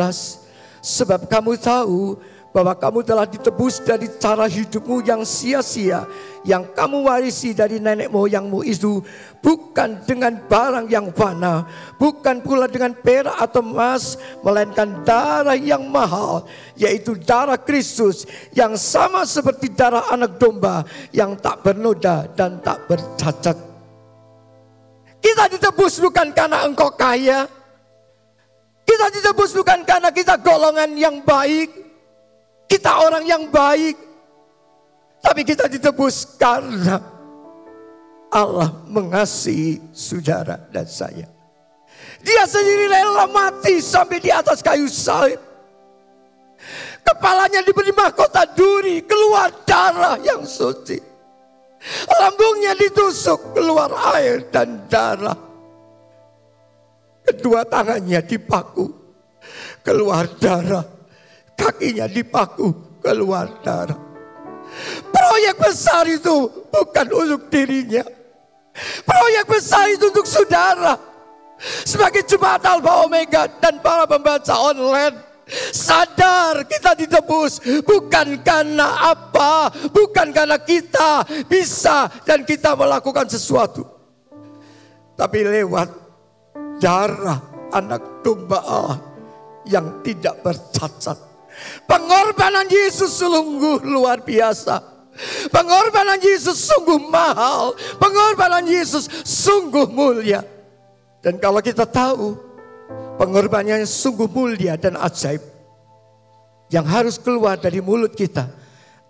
Speaker 3: Sebab kamu tahu bahwa kamu telah ditebus dari cara hidupmu yang sia-sia, yang kamu warisi dari nenek moyangmu itu, bukan dengan barang yang fana, bukan pula dengan perak atau emas, melainkan darah yang mahal, yaitu darah Kristus, yang sama seperti darah anak domba, yang tak bernoda dan tak bercacat. Kita ditebus bukan karena engkau kaya, kita ditebus bukan karena kita golongan yang baik, kita orang yang baik, tapi kita ditebus karena Allah mengasihi saudara dan saya. Dia sendiri rela mati sampai di atas kayu salib. Kepalanya diberi mahkota duri, keluar darah yang suci. Lambungnya ditusuk, keluar air dan darah. Kedua tangannya dipaku, keluar darah. Kakinya dipaku, keluar darah. Proyek besar itu bukan untuk dirinya. Proyek besar itu untuk saudara. Sebagai jemaat Alpha Omega dan para pembaca online, sadar kita ditebus bukan karena apa, bukan karena kita bisa dan kita melakukan sesuatu, tapi lewat darah anak domba Allah yang tidak bercacat. Pengorbanan Yesus sungguh luar biasa. Pengorbanan Yesus sungguh mahal. Pengorbanan Yesus sungguh mulia. Dan kalau kita tahu pengorbanannya sungguh mulia dan ajaib, yang harus keluar dari mulut kita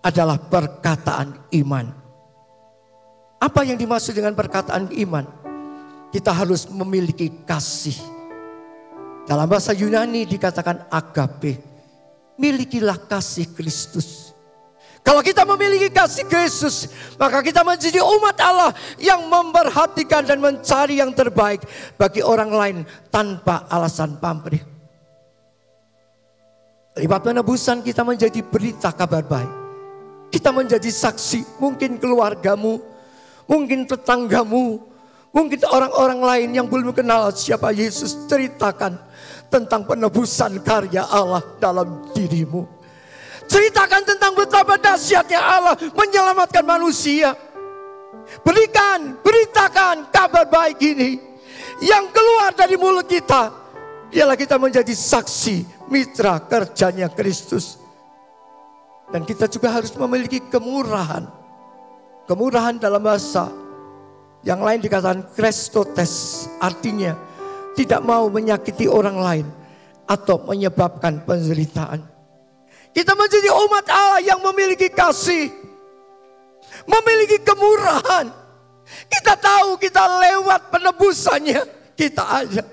Speaker 3: adalah perkataan iman. Apa yang dimaksud dengan perkataan iman? Kita harus memiliki kasih. Dalam bahasa Yunani dikatakan agape. Milikilah kasih Kristus. Kalau kita memiliki kasih Kristus, maka kita menjadi umat Allah yang memperhatikan dan mencari yang terbaik bagi orang lain tanpa alasan pamrih. Lewat penebusan kita menjadi berita kabar baik. Kita menjadi saksi, mungkin keluargamu, mungkin tetanggamu, mungkin orang-orang lain yang belum kenal siapa Yesus, ceritakan tentang penebusan karya Allah dalam dirimu. Ceritakan tentang betapa dahsyatnya Allah menyelamatkan manusia. Beritakan kabar baik ini. Yang keluar dari mulut kita ialah kita menjadi saksi mitra kerjanya Kristus. Dan kita juga harus memiliki kemurahan. Kemurahan dalam bahasa yang lain dikatakan Kristotes, artinya tidak mau menyakiti orang lain atau menyebabkan penderitaan. Kita menjadi umat Allah yang memiliki kasih, memiliki kemurahan. Kita tahu kita lewat penebusannya, kita ada.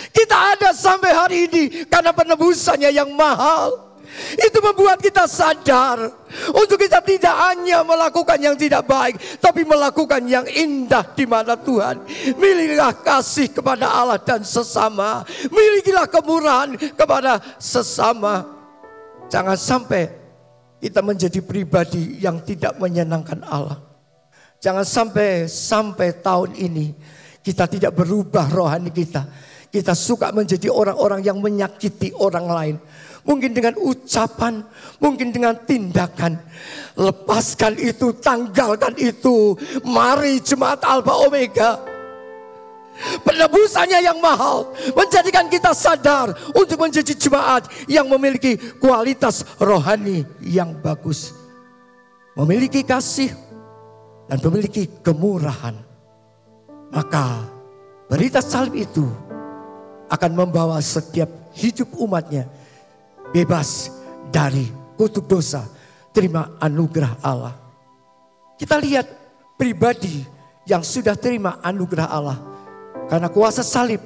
Speaker 3: Kita ada sampai hari ini karena penebusannya yang mahal. Itu membuat kita sadar untuk kita tidak hanya melakukan yang tidak baik, tapi melakukan yang indah di mata Tuhan. Milikilah kasih kepada Allah dan sesama. Milikilah kemurahan kepada sesama. Jangan sampai kita menjadi pribadi yang tidak menyenangkan Allah. Jangan sampai tahun ini kita tidak berubah rohani kita. Kita suka menjadi orang-orang yang menyakiti orang lain. Mungkin dengan ucapan, mungkin dengan tindakan. Lepaskan itu, tanggalkan itu. Mari jemaat Alpha Omega. Penebusannya yang mahal menjadikan kita sadar untuk menjadi jemaat yang memiliki kualitas rohani yang bagus. Memiliki kasih dan memiliki kemurahan. Maka berita salib itu akan membawa setiap hidup umatnya bebas dari kutuk dosa, terima anugerah Allah. Kita lihat pribadi yang sudah terima anugerah Allah. Karena kuasa salib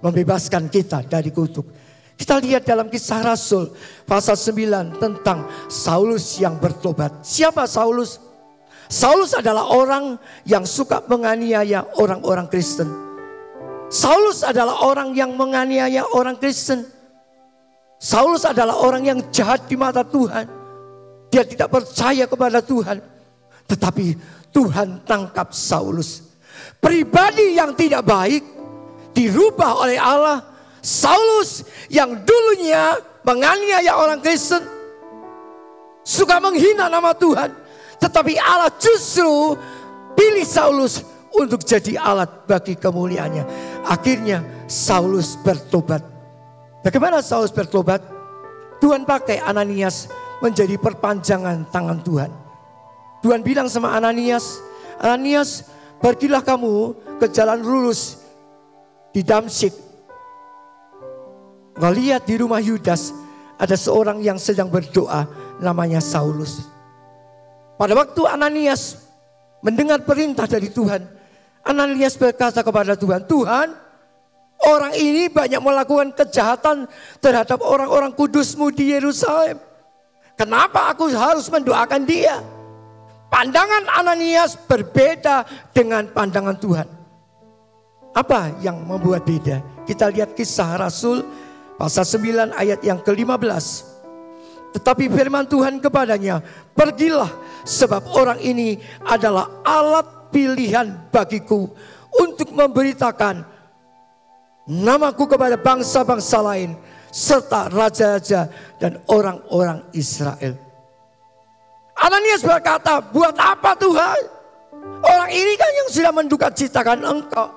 Speaker 3: membebaskan kita dari kutuk. Kita lihat dalam Kisah Rasul pasal 9 tentang Saulus yang bertobat. Siapa Saulus? Saulus adalah orang yang suka menganiaya orang-orang Kristen. Saulus adalah orang yang menganiaya orang Kristen. Saulus adalah orang yang jahat di mata Tuhan. Dia tidak percaya kepada Tuhan. Tetapi Tuhan tangkap Saulus. Pribadi yang tidak baik dirubah oleh Allah. Saulus yang dulunya menganiaya orang Kristen, suka menghina nama Tuhan, tetapi Allah justru pilih Saulus untuk jadi alat bagi kemuliaannya. Akhirnya Saulus bertobat. Bagaimana Saulus bertobat? Tuhan pakai Ananias menjadi perpanjangan tangan Tuhan. Tuhan bilang sama Ananias, Ananias, pergilah kamu ke jalan lurus di Damsyik. Kau lihat di rumah Yudas ada seorang yang sedang berdoa, namanya Saulus. Pada waktu Ananias mendengar perintah dari Tuhan, Ananias berkata kepada Tuhan, Tuhan, orang ini banyak melakukan kejahatan terhadap orang-orang kudus-Mu di Yerusalem. Kenapa aku harus mendoakan dia? Pandangan Ananias berbeda dengan pandangan Tuhan. Apa yang membuat beda? Kita lihat Kisah Rasul pasal 9 ayat yang ke-15. Tetapi firman Tuhan kepadanya, pergilah sebab orang ini adalah alat pilihan bagiku untuk memberitakan namaku kepada bangsa-bangsa lain serta raja-raja dan orang-orang Israel. Ananias berkata, buat apa Tuhan? Orang ini kan yang sudah mendukacitakan Engkau,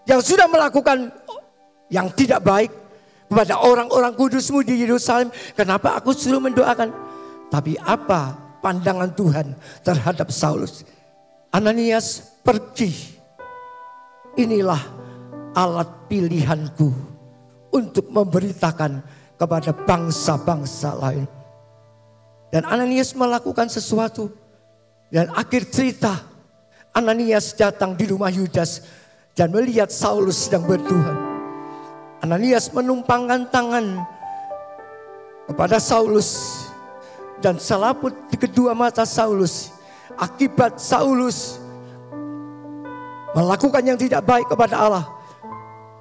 Speaker 3: yang sudah melakukan yang tidak baik kepada orang-orang kudus-Mu di Yerusalem. Kenapa aku suruh mendoakan? Tapi apa pandangan Tuhan terhadap Saulus? Ananias, pergi. Inilah alat pilihanku untuk memberitakan kepada bangsa-bangsa lain. Dan Ananias melakukan sesuatu. Dan akhir cerita, Ananias datang di rumah Yudas dan melihat Saulus sedang berdoa. Ananias menumpangkan tangan kepada Saulus dan selaput di kedua mata Saulus. Akibat Saulus melakukan yang tidak baik kepada Allah,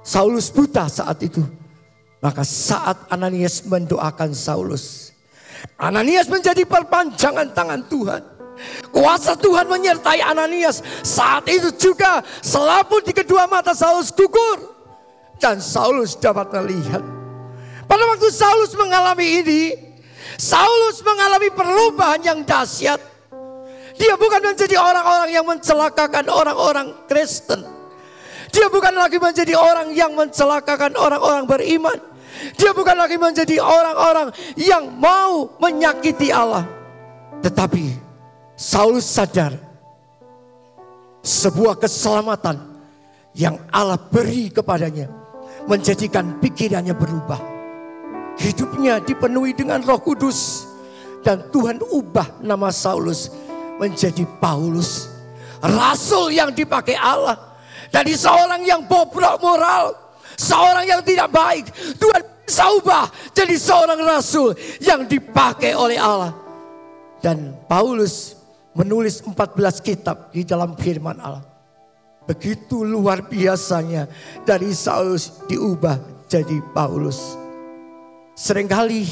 Speaker 3: Saulus buta saat itu. Maka saat Ananias mendoakan Saulus, Ananias menjadi perpanjangan tangan Tuhan. Kuasa Tuhan menyertai Ananias. Saat itu juga selaput di kedua mata Saulus gugur. Dan Saulus dapat melihat. Pada waktu Saulus mengalami ini, Saulus mengalami perubahan yang dahsyat. Dia bukan menjadi orang-orang yang mencelakakan orang-orang Kristen. Dia bukan lagi menjadi orang yang mencelakakan orang-orang beriman. Dia bukan lagi menjadi orang-orang yang mau menyakiti Allah. Tetapi Saulus sadar sebuah keselamatan yang Allah beri kepadanya menjadikan pikirannya berubah. Hidupnya dipenuhi dengan Roh Kudus dan Tuhan ubah nama Saulus menjadi Paulus, rasul yang dipakai Allah. Dari seorang yang bobrok moral, seorang yang tidak baik, Tuhan bisa ubah jadi seorang rasul yang dipakai oleh Allah. Dan Paulus menulis 14 kitab di dalam firman Allah. Begitu luar biasanya dari Saulus diubah jadi Paulus. Seringkali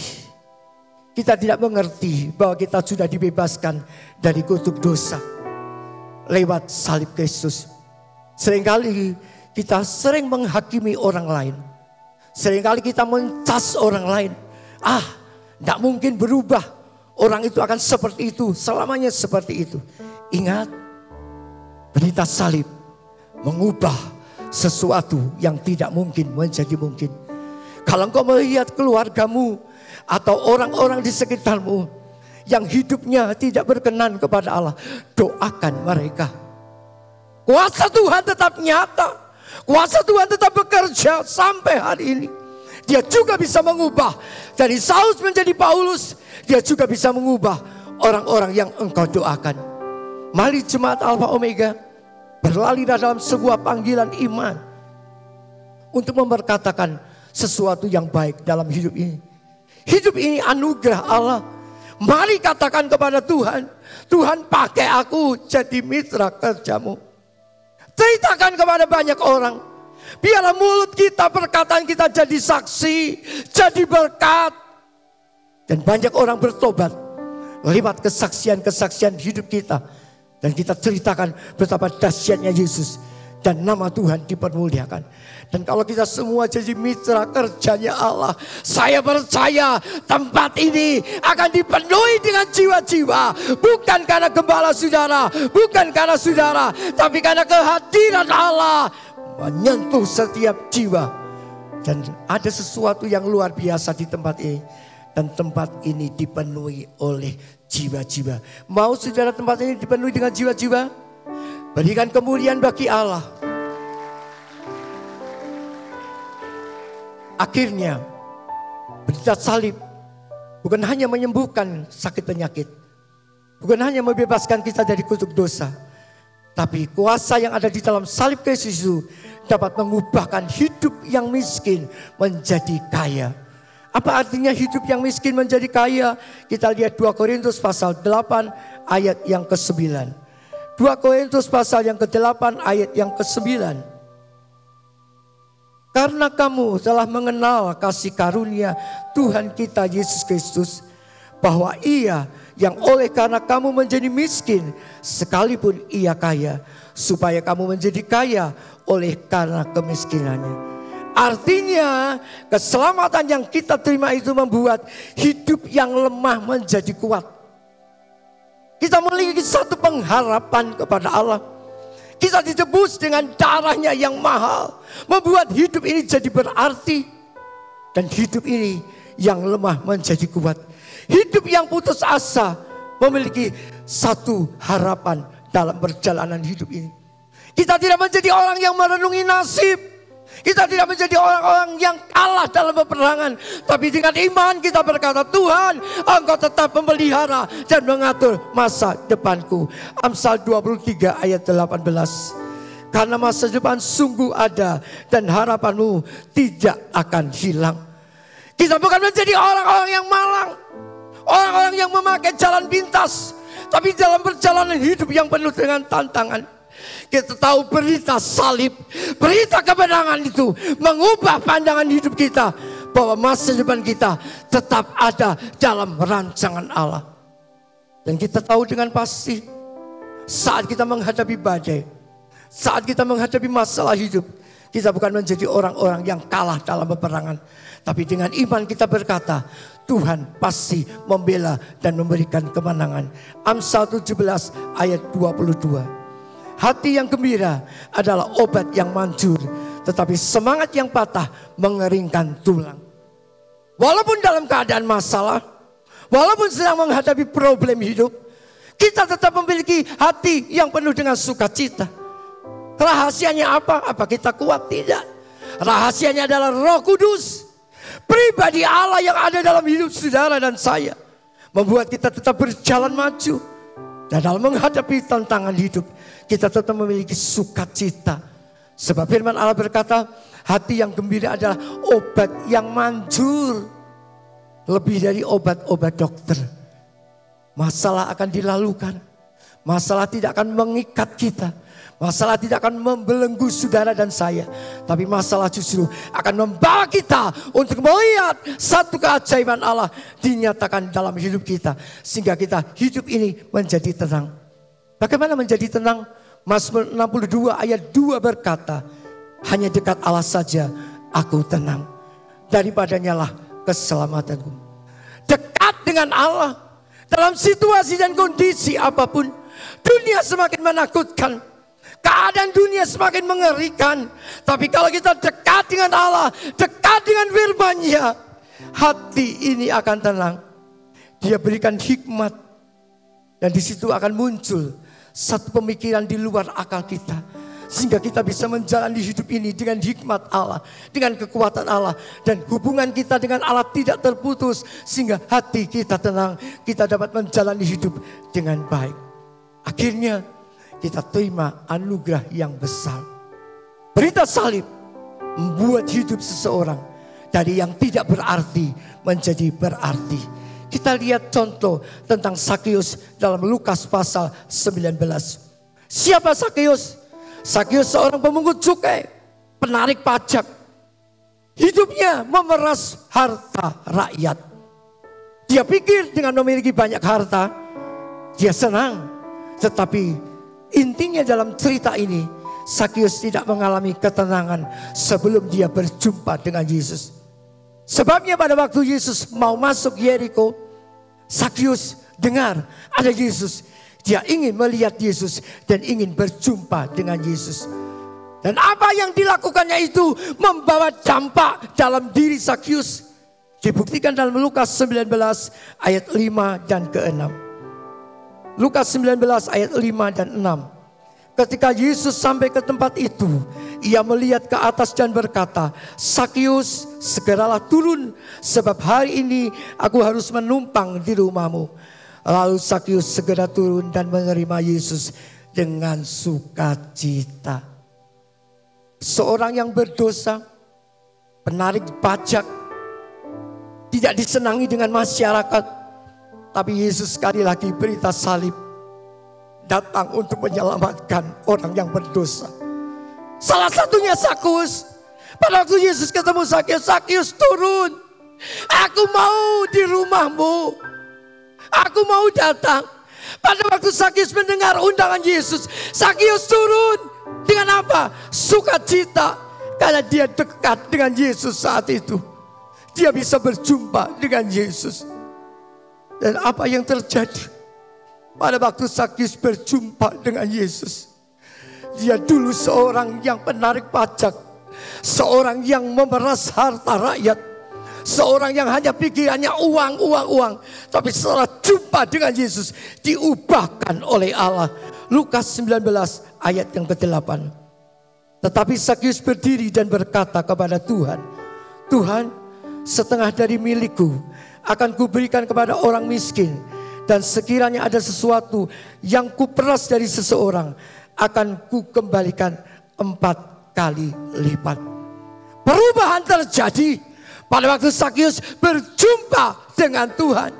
Speaker 3: kita tidak mengerti bahwa kita sudah dibebaskan dari kutuk dosa lewat salib Kristus. Seringkali kita sering menghakimi orang lain. Seringkali kita mencas orang lain. Tidak mungkin berubah. Orang itu akan seperti itu, selamanya seperti itu. Ingat, berita salib mengubah sesuatu yang tidak mungkin menjadi mungkin. Kalau engkau melihat keluargamu atau orang-orang di sekitarmu yang hidupnya tidak berkenan kepada Allah, doakan mereka. Kuasa Tuhan tetap nyata. Kuasa Tuhan tetap bekerja sampai hari ini. Dia juga bisa mengubah dari Saulus menjadi Paulus. Dia juga bisa mengubah orang-orang yang engkau doakan. Mari jemaat Alpha Omega berlari dalam sebuah panggilan iman untuk memperkatakan sesuatu yang baik dalam hidup ini. Hidup ini anugerah Allah. Mari katakan kepada Tuhan, Tuhan pakai aku jadi mitra kerjamu. Ceritakan kepada banyak orang. Biarlah mulut kita, perkataan kita jadi saksi, jadi berkat. Dan banyak orang bertobat lewat kesaksian-kesaksian hidup kita. Dan kita ceritakan betapa dahsyatnya Yesus. Dan nama Tuhan dipermuliakan. Dan kalau kita semua jadi mitra kerjanya Allah, saya percaya tempat ini akan dipenuhi dengan jiwa-jiwa. Bukan karena gembala saudara, bukan karena saudara, tapi karena kehadiran Allah menyentuh setiap jiwa. Dan ada sesuatu yang luar biasa di tempat ini. Dan tempat ini dipenuhi oleh jiwa-jiwa. Mau saudara tempat ini dipenuhi dengan jiwa-jiwa? Berikan kemuliaan bagi Allah. Akhirnya berita salib bukan hanya menyembuhkan sakit penyakit, bukan hanya membebaskan kita dari kutuk dosa, tapi kuasa yang ada di dalam salib Kristus itu dapat mengubahkan hidup yang miskin menjadi kaya. Apa artinya hidup yang miskin menjadi kaya? Kita lihat 2 Korintus pasal 8 ayat yang ke-9. 2 Korintus pasal yang ke-8 ayat yang ke-9. Karena kamu telah mengenal kasih karunia Tuhan kita Yesus Kristus, bahwa Ia yang oleh karena kamu menjadi miskin sekalipun Ia kaya, supaya kamu menjadi kaya oleh karena kemiskinannya. Artinya keselamatan yang kita terima itu membuat hidup yang lemah menjadi kuat. Kita memiliki satu pengharapan kepada Allah. Kita ditebus dengan darahnya yang mahal, membuat hidup ini jadi berarti. Dan hidup ini yang lemah menjadi kuat. Hidup yang putus asa memiliki satu harapan dalam perjalanan hidup ini. Kita tidak menjadi orang yang merenungi nasib. Kita tidak menjadi orang-orang yang kalah dalam peperangan. Tapi dengan iman kita berkata, Tuhan, Engkau tetap memelihara dan mengatur masa depanku. Amsal 23 ayat 18. Karena masa depan sungguh ada dan harapanmu tidak akan hilang. Kita bukan menjadi orang-orang yang malang, orang-orang yang memakai jalan pintas, tapi dalam perjalanan hidup yang penuh dengan tantangan. Kita tahu berita salib, berita kemenangan itu mengubah pandangan hidup kita, bahwa masa depan kita tetap ada dalam rancangan Allah. Dan kita tahu dengan pasti, saat kita menghadapi badai, saat kita menghadapi masalah hidup, kita bukan menjadi orang-orang yang kalah dalam peperangan, tapi dengan iman kita berkata, Tuhan pasti membela dan memberikan kemenangan. Amsal 17 ayat 22. Hati yang gembira adalah obat yang manjur, tetapi semangat yang patah mengeringkan tulang. Walaupun dalam keadaan masalah, walaupun sedang menghadapi problem hidup, kita tetap memiliki hati yang penuh dengan sukacita. Rahasianya apa? Apa kita kuat? Tidak. Rahasianya adalah Roh Kudus, pribadi Allah yang ada dalam hidup saudara dan saya, membuat kita tetap berjalan maju. Dan dalam menghadapi tantangan hidup, kita tetap memiliki sukacita. Sebab firman Allah berkata, hati yang gembira adalah obat yang manjur, lebih dari obat-obat dokter. Masalah akan dilalukan, masalah tidak akan mengikat kita, masalah tidak akan membelenggu saudara dan saya, tapi masalah justru akan membawa kita untuk melihat satu keajaiban Allah dinyatakan dalam hidup kita, sehingga kita hidup ini menjadi tenang. Bagaimana menjadi tenang? Mazmur 62 ayat 2 berkata, hanya dekat Allah saja aku tenang, daripadanya lah keselamatanku. Dekat dengan Allah dalam situasi dan kondisi apapun. Dunia semakin menakutkan, keadaan dunia semakin mengerikan, tapi kalau kita dekat dengan Allah, dekat dengan firman-Nya, hati ini akan tenang. Dia berikan hikmat, dan di situ akan muncul satu pemikiran di luar akal kita, sehingga kita bisa menjalani hidup ini dengan hikmat Allah, dengan kekuatan Allah, dan hubungan kita dengan Allah tidak terputus, sehingga hati kita tenang, kita dapat menjalani hidup dengan baik. Akhirnya kita terima anugerah yang besar. Berita salib membuat hidup seseorang dari yang tidak berarti menjadi berarti. Kita lihat contoh tentang Sakeus dalam Lukas pasal 19. Siapa Sakeus? Sakeus seorang pemungut cukai, penarik pajak. Hidupnya memeras harta rakyat. Dia pikir dengan memiliki banyak harta, dia senang. Tetapi intinya dalam cerita ini, Sakeus tidak mengalami ketenangan sebelum dia berjumpa dengan Yesus. Sebabnya pada waktu Yesus mau masuk Yeriko, Sakeus dengar ada Yesus. Dia ingin melihat Yesus dan ingin berjumpa dengan Yesus. Dan apa yang dilakukannya itu membawa dampak dalam diri Sakeus. Dibuktikan dalam Lukas 19 ayat 5 dan ke-6. Lukas 19 ayat 5 dan 6. Ketika Yesus sampai ke tempat itu, ia melihat ke atas dan berkata, Sakeus, segeralah turun, sebab hari ini aku harus menumpang di rumahmu. Lalu Sakeus segera turun dan menerima Yesus dengan sukacita. Seorang yang berdosa, penarik pajak, tidak disenangi dengan masyarakat, tapi Yesus sekali lagi berita salib datang untuk menyelamatkan orang yang berdosa. Salah satunya Sakeus. Pada waktu Yesus ketemu Sakeus, Sakeus turun. Aku mau di rumahmu. Aku mau datang. Pada waktu Sakeus mendengar undangan Yesus, Sakeus turun. Dengan apa? Sukacita. Karena dia dekat dengan Yesus saat itu. Dia bisa berjumpa dengan Yesus. Dan apa yang terjadi? Pada waktu Sakeus berjumpa dengan Yesus, dia dulu seorang yang penarik pajak, seorang yang memeras harta rakyat, seorang yang hanya pikirannya uang. Tapi setelah jumpa dengan Yesus, diubahkan oleh Allah. Lukas 19 ayat yang ke-8. Tetapi Sakyus berdiri dan berkata kepada Tuhan, Tuhan, setengah dari milikku akan kuberikan kepada orang miskin. Dan sekiranya ada sesuatu yang kuperas dari seseorang, akan kukembalikan 4 kali lipat. Perubahan terjadi pada waktu Sakyus berjumpa dengan Tuhan.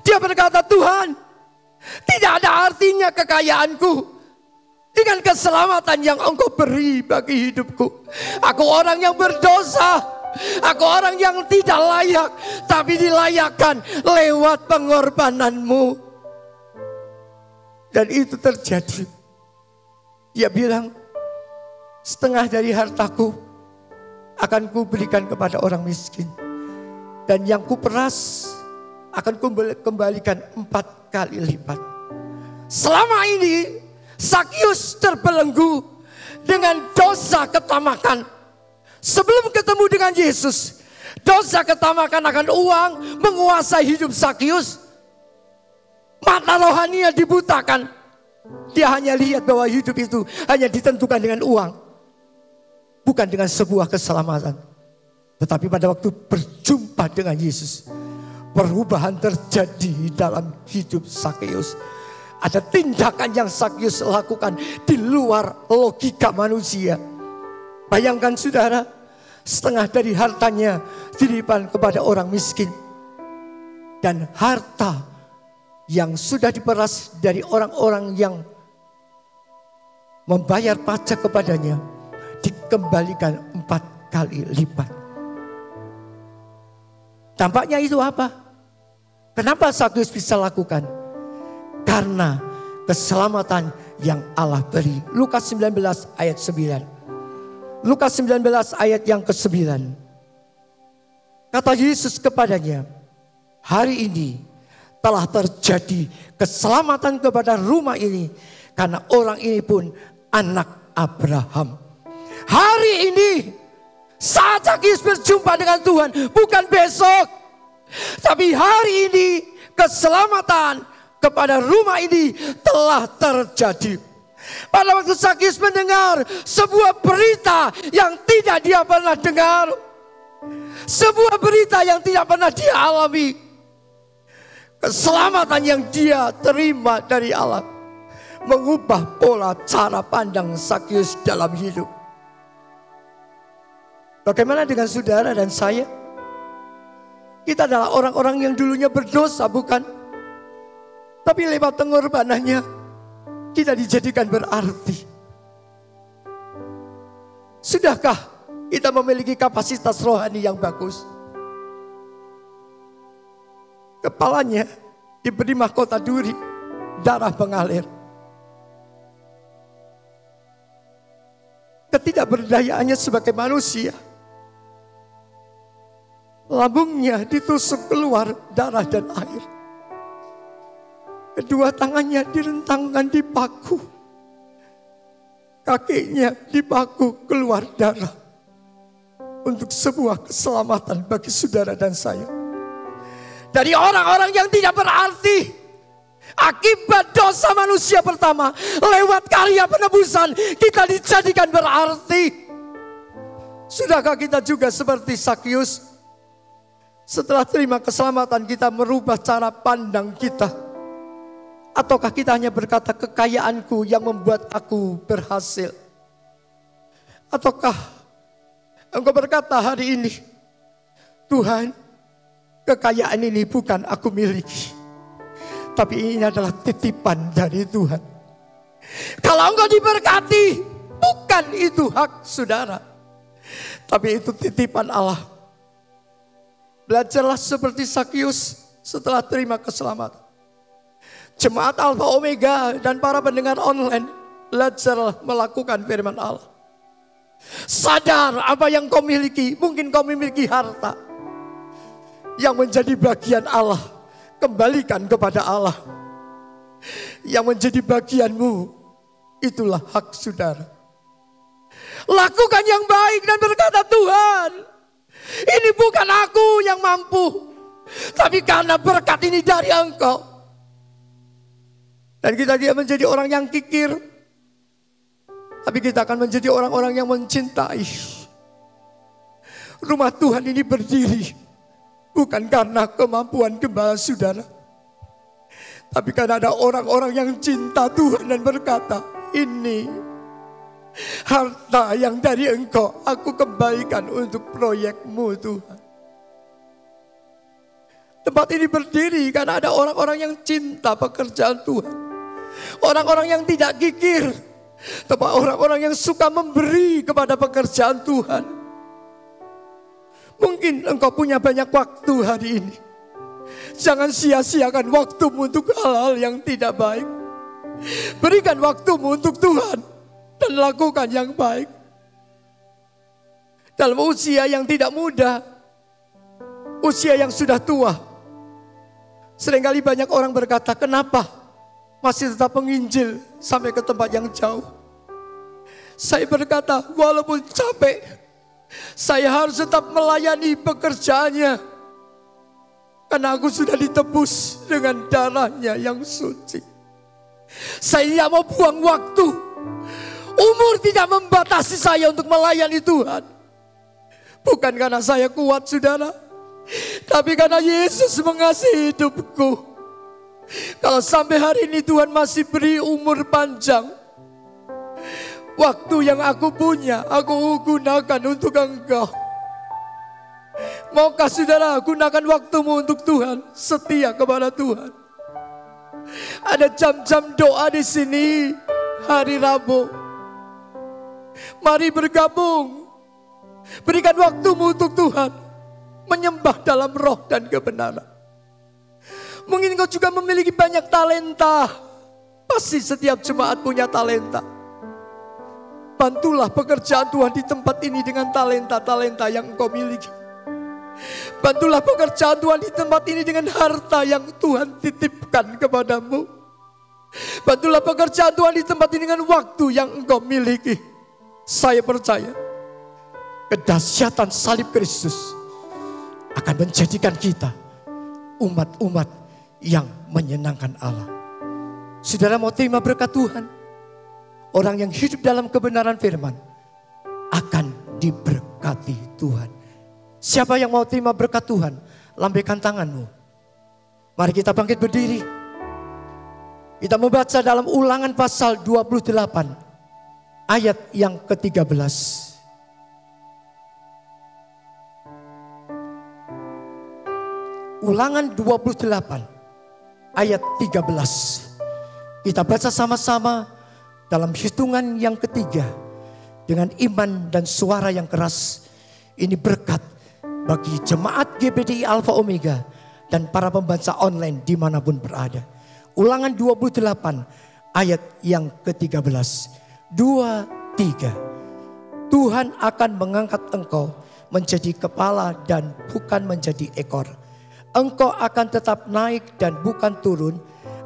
Speaker 3: Dia berkata, Tuhan, tidak ada artinya kekayaanku dengan keselamatan yang Engkau beri bagi hidupku. Aku orang yang berdosa. Aku orang yang tidak layak, tapi dilayakkan lewat pengorbananmu. Dan itu terjadi. Dia bilang, setengah dari hartaku akan kuberikan kepada orang miskin. Dan yang kuperas akan kembalikan 4 kali lipat. Selama ini Sakyus terbelenggu dengan dosa ketamakan. Sebelum ketemu dengan Yesus, dosa ketamakan akan uang menguasai hidup Sakyus. Mata rohaninya dibutakan. Dia hanya lihat bahwa hidup itu hanya ditentukan dengan uang, bukan dengan sebuah keselamatan. Tetapi pada waktu berjumpa dengan Yesus, perubahan terjadi dalam hidup Sakyus. Ada tindakan yang Sakyus lakukan di luar logika manusia. Bayangkan saudara, setengah dari hartanya dilimpahkan kepada orang miskin. Dan harta yang sudah diperas dari orang-orang yang membayar pajak kepadanya dikembalikan 4 kali lipat. Dampaknya itu apa? Kenapa Sakyus bisa lakukan? Karena keselamatan yang Allah beri. Lukas 19 ayat 9. Lukas 19 ayat yang ke-9. Kata Yesus kepadanya, hari ini telah terjadi keselamatan kepada rumah ini, karena orang ini pun anak Abraham. Hari ini saat Sakyus berjumpa dengan Tuhan, bukan besok, tapi hari ini keselamatan kepada rumah ini telah terjadi. Pada waktu Sakyus mendengar sebuah berita yang tidak dia pernah dengar, sebuah berita yang tidak pernah dia alami, keselamatan yang dia terima dari Allah mengubah pola cara pandang Sakyus dalam hidup. Bagaimana dengan saudara dan saya? Kita adalah orang-orang yang dulunya berdosa, bukan? Tapi lewat pengorbanannya kita dijadikan berarti. Sudahkah kita memiliki kapasitas rohani yang bagus? Kepalanya diberi mahkota duri, darah mengalir. Ketidakberdayaannya sebagai manusia, lambungnya ditusuk keluar darah dan air. Kedua tangannya direntangkan di paku, kakinya dipaku keluar darah. Untuk sebuah keselamatan bagi saudara dan saya. Dari orang-orang yang tidak berarti, akibat dosa manusia pertama, lewat karya penebusan kita dijadikan berarti. Sudahkah kita juga seperti Sakyus? Setelah terima keselamatan kita merubah cara pandang kita? Ataukah kita hanya berkata kekayaanku yang membuat aku berhasil? Ataukah engkau berkata hari ini, Tuhan, kekayaan ini bukan aku miliki, tapi ini adalah titipan dari Tuhan. Kalau engkau diberkati, bukan itu hak saudara, tapi itu titipan Allah. Belajarlah seperti Sakyus setelah terima keselamatan. Jemaat Alfa Omega dan para pendengar online, belajarlah melakukan firman Allah. Sadar apa yang kau miliki. Mungkin kau memiliki harta yang menjadi bagian Allah, kembalikan kepada Allah. Yang menjadi bagianmu, itulah hak saudara. Lakukan yang baik dan berkata, Tuhan, ini bukan aku yang mampu, tapi karena berkat ini dari Engkau. Dan kita tidak menjadi orang yang kikir, Tapi kita akan menjadi orang-orang yang mencintai. Rumah Tuhan ini berdiri bukan karena kemampuan gembala saudara, tapi karena ada orang-orang yang cinta Tuhan dan berkata, ini harta yang dari Engkau aku kembalikan untuk proyek-Mu Tuhan. Tempat ini berdiri karena ada orang-orang yang cinta pekerjaan Tuhan. Orang-orang yang tidak gigir. Tempat orang-orang yang suka memberi kepada pekerjaan Tuhan. Mungkin engkau punya banyak waktu hari ini. Jangan sia-siakan waktumu untuk hal-hal yang tidak baik. Berikan waktumu untuk Tuhan dan lakukan yang baik. Dalam usia yang tidak muda, usia yang sudah tua, seringkali banyak orang berkata, kenapa masih tetap menginjil sampai ke tempat yang jauh? Saya berkata, walaupun capek, saya harus tetap melayani pekerjaannya. Karena aku sudah ditebus dengan darahnya yang suci. Saya tidak mau buang waktu. Umur tidak membatasi saya untuk melayani Tuhan. Bukan karena saya kuat saudara, tapi karena Yesus mengasihi hidupku. Kalau sampai hari ini Tuhan masih beri umur panjang, waktu yang aku punya, aku gunakan untuk Engkau. Maukah saudara gunakan waktumu untuk Tuhan, setia kepada Tuhan? Ada jam-jam doa di sini hari Rabu. Mari bergabung. Berikan waktumu untuk Tuhan, menyembah dalam roh dan kebenaran. Mungkin kau juga memiliki banyak talenta. Pasti setiap jemaat punya talenta. Bantulah pekerjaan Tuhan di tempat ini dengan talenta-talenta yang engkau miliki. Bantulah pekerjaan Tuhan di tempat ini dengan harta yang Tuhan titipkan kepadamu. Bantulah pekerjaan Tuhan di tempat ini dengan waktu yang engkau miliki. Saya percaya kedahsyatan salib Kristus akan menjadikan kita umat-umat yang menyenangkan Allah. Saudara mau terima berkat Tuhan? Orang yang hidup dalam kebenaran firman akan diberkati Tuhan. Siapa yang mau terima berkat Tuhan? Lambaikan tanganmu. Mari kita bangkit berdiri. Kita membaca dalam Ulangan pasal 28 ayat yang ke-13. Ulangan 28 ayat 13. Kita baca sama-sama dalam hitungan yang ketiga dengan iman dan suara yang keras. Ini berkat bagi jemaat GBDI Alpha Omega dan para pembaca online dimanapun berada. Ulangan 28 ayat yang ke-13. 2, 3. Tuhan akan mengangkat engkau menjadi kepala dan bukan menjadi ekor. Engkau akan tetap naik dan bukan turun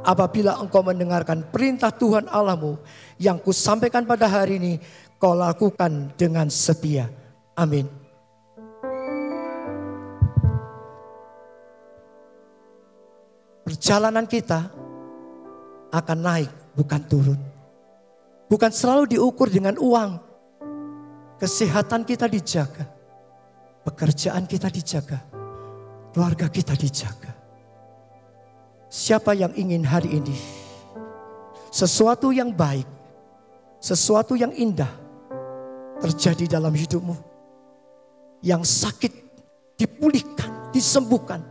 Speaker 3: apabila engkau mendengarkan perintah Tuhan Allahmu yang kusampaikan pada hari ini, kau lakukan dengan setia. Amin. Perjalanan kita akan naik bukan turun. Bukan selalu diukur dengan uang. Kesehatan kita dijaga. Pekerjaan kita dijaga. Keluarga kita dijaga. Siapa yang ingin hari ini sesuatu yang baik, sesuatu yang indah terjadi dalam hidupmu? Yang sakit dipulihkan, disembuhkan.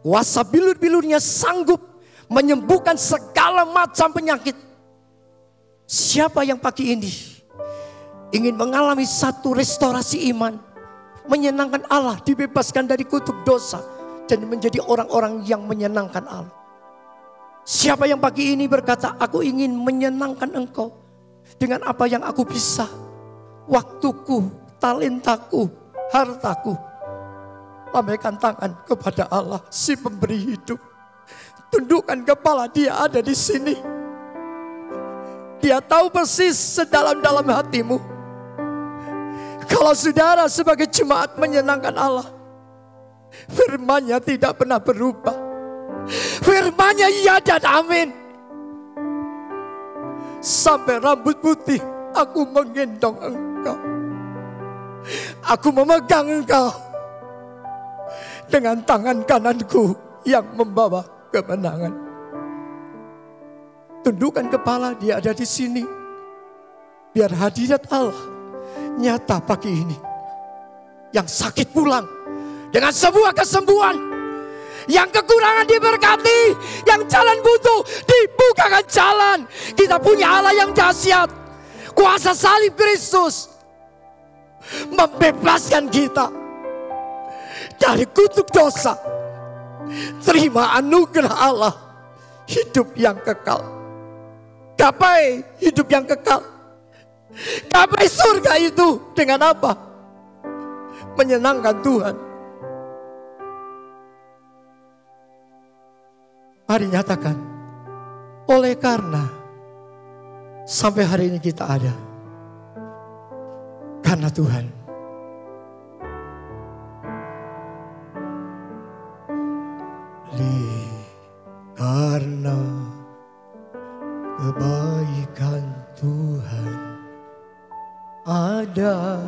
Speaker 3: Kuasa bilur-bilurnya sanggup menyembuhkan segala macam penyakit. Siapa yang pagi ini ingin mengalami satu restorasi iman, menyenangkan Allah, dibebaskan dari kutuk dosa, dan menjadi orang-orang yang menyenangkan Allah? Siapa yang pagi ini berkata, aku ingin menyenangkan Engkau dengan apa yang aku bisa, waktuku, talentaku, hartaku? Lambaikan tangan kepada Allah, si pemberi hidup. Tundukkan kepala, Dia ada di sini. Dia tahu persis sedalam-dalam hatimu. Kalau saudara sebagai jemaat menyenangkan Allah, firman-Nya tidak pernah berubah. Firman-Nya iya dan amin. sampai rambut putih, aku menggendong Engkau. Aku memegang Engkau dengan tangan kananku yang membawa kemenangan. Tundukkan kepala, Dia ada di sini. Biar hadirat Allah nyata pagi ini. Yang sakit pulang dengan sebuah kesembuhan. Yang kekurangan diberkati, yang jalan buntu dibukakan jalan. Kita punya Allah yang dahsyat. Kuasa salib Kristus membebaskan kita dari kutuk dosa. Terima anugerah Allah, hidup yang kekal. Gapai hidup yang kekal. Gapai surga itu dengan apa? Menyenangkan Tuhan. Mari nyatakan, oleh karena sampai hari ini kita ada, karena Tuhan. Karena kebaikan Tuhan ada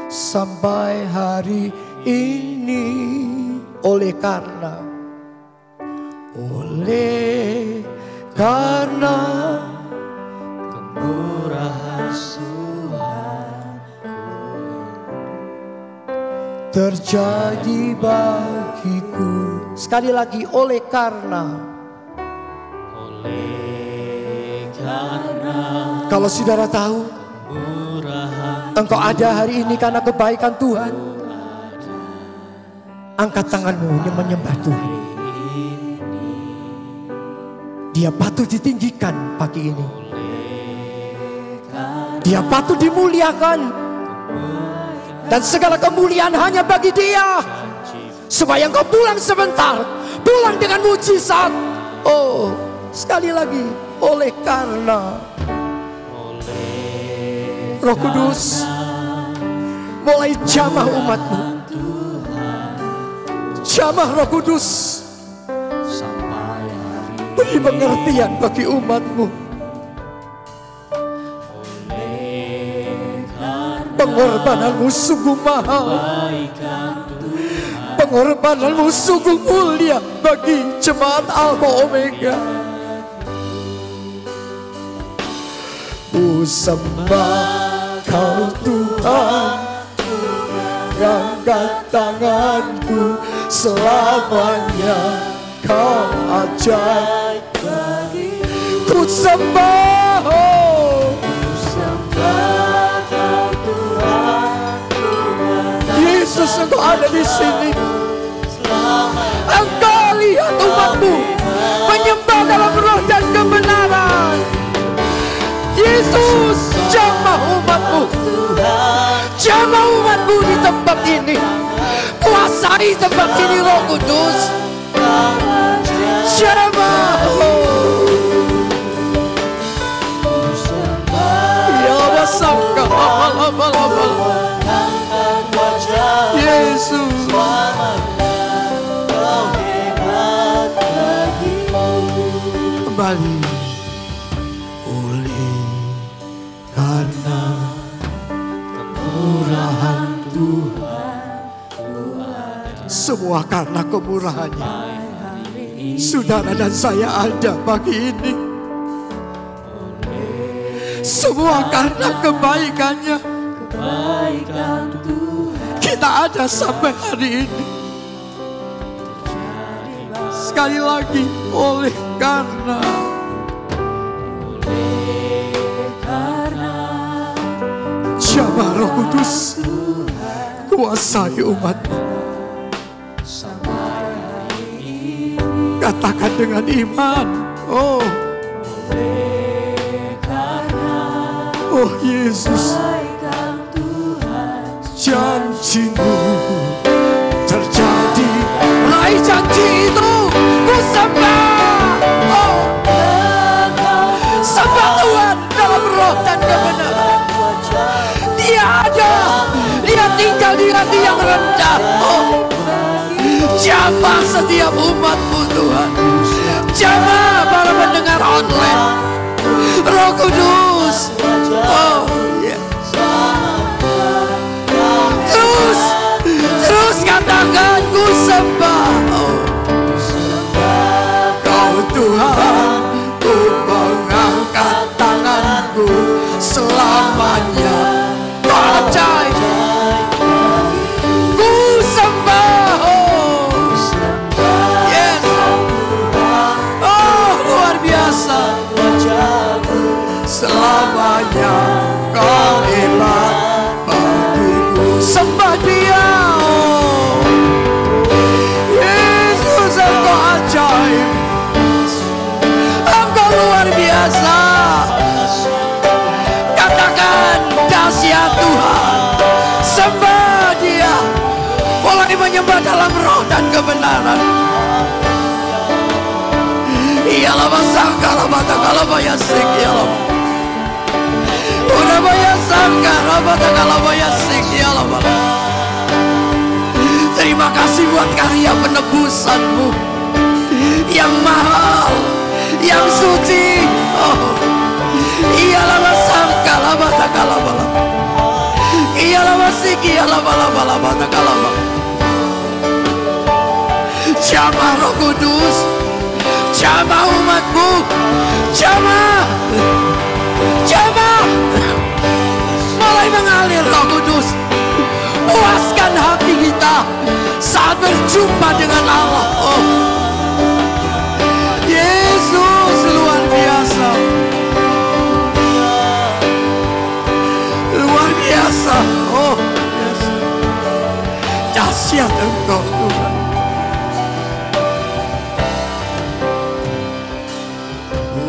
Speaker 3: sampai hari ini. Oleh karena
Speaker 1: kemurahan Tuhan
Speaker 3: terjadi bagiku. Sekali lagi, oleh karena. Kalau saudara tahu engkau ada hari ini karena kebaikan Tuhan, angkat tanganmu yang menyembah Tuhan. Dia patut ditinggikan pagi ini. Dia patut dimuliakan. Dan segala kemuliaan hanya bagi Dia. Supaya engkau pulang sebentar, pulang dengan mujizat. Oh, sekali lagi, oleh karena Roh Kudus mulai jamah umatmu. Jamah Roh Kudus, beri pengertian bagi umatmu. Pengorbananmu sungguh mahal. Pengorbananmu sungguh mulia bagi jemaat Alpha Omega. Ku sembah Kau Tuhan, angkat tanganku selamanya. Kau ajaib bagiku. Ku sembah, Kau Tuhan. Yesus, Engkau ada di sini. Engkau lihat umatmu menyembah dalam roh dan kebenaran. Yesus, jamah umatmu. Jamah umatmu di tempat ini. Kuasai tempat ini, Roh Kudus. Jamah. Ya wasangka Yesus. Kembali. Oleh karena kemurahan Tuhan, semua karena kemurahannya, saudara dan saya ada pagi ini. Semua karena kebaikannya, kita ada sampai hari ini. Sekali lagi, oleh karena jamah Roh Kudus kuasai umatmu. Katakan dengan iman, oh Yesus, janji-Mu terjadi. Raih janji itu, ku sembah. Oh, sembah Tuhan dalam roh dan kebenaran. Dia ada, Dia tinggal di hati yang rendah. Oh, jamah setiap umat-Mu Tuhan. Jamah para pendengar online. Roh Kudus. Oh, yeah. Terus katakan ku sembah. Oh. Kau Tuhan, ku mengangkat tanganku selamanya. Ajaib. Ku sembah. Oh. Yes. Oh, luar biasa. Selamanya kau hebat bagiku. Sembah Dia. Oh. Yesus, Engkau ajaib. Engkau luar biasa. Katakan dahsyat Tuhan. Sembah Dia. Mulai menyembah dalam roh dan kebenaran. Ialah masangkala batakala bayasik. Ialah udah bayasangkala batakala bayasik. Ialah. Terima kasih buat karya penebusan-Mu yang mahal, yang suci. Oh. Ialah masangkala batakala bala. Ialah masik. Ialah bala batakala bala. Jamah Roh Kudus. Jamah umat-Mu. Jamah. Mulai mengalir Roh Kudus. Puaskan hati kita saat berjumpa dengan Allah. Oh. Yesus luar biasa. Luar biasa. Oh, yes. Dahsyat Engkau Tuhan.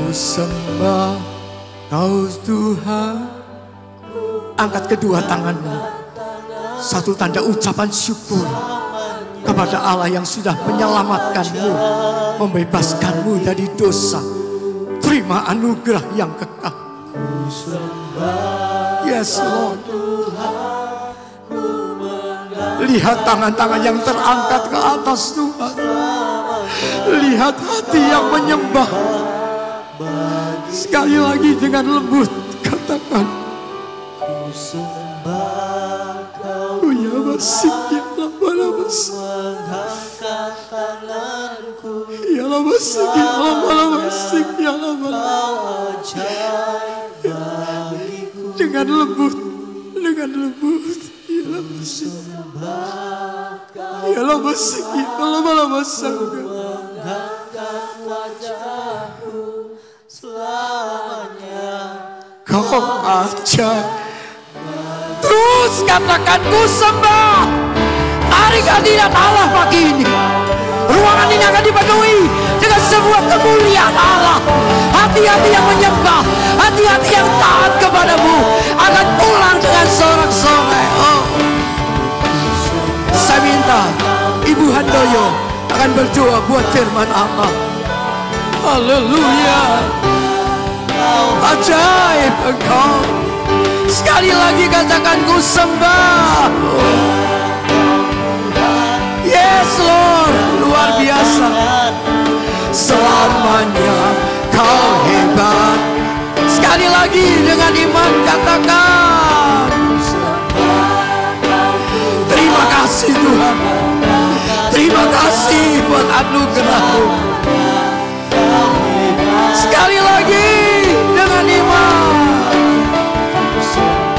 Speaker 3: Sembah Kau Tuhan. Angkat kedua tanganmu. Satu tanda ucapan syukur kepada Allah yang sudah menyelamatkanmu, membebaskanmu dari dosa. Terima anugerah yang kekal. Yes Lord. Lihat tangan-tangan yang terangkat ke atas Tuhan. Lihat hati yang menyembah. Sekali lagi dengan lembut katakan, ku sembah Kau, ya masih, ya lama masih, mengangkat tanganku, ya lama masih, ya lama masih, ya lama bagiku. Dengan lembut, ya lama masih, ya lama masih, ya lama masih, mengangkat wajahku. Selamanya Kau ajaib. Terus katakan ku sembah. Tarik hadirat Allah pagi ini. Ruangan ini akan dipenuhi dengan sebuah kemuliaan Allah. Hati-hati yang menyembah, hati-hati yang taat kepadamu akan pulang dengan sorak-sorai. Oh. Saya minta Ibu Handoyo akan berdoa buat firman Allah. Haleluya. Ajaib Engkau. Sekali lagi katakan ku sembah. Yes Lord. Luar biasa. Selamanya Kau hebat. Sekali lagi dengan iman katakan, terima kasih Tuhan. Terima kasih buat anugerah-Mu. Sekali lagi dengan iman.
Speaker 4: Selamanya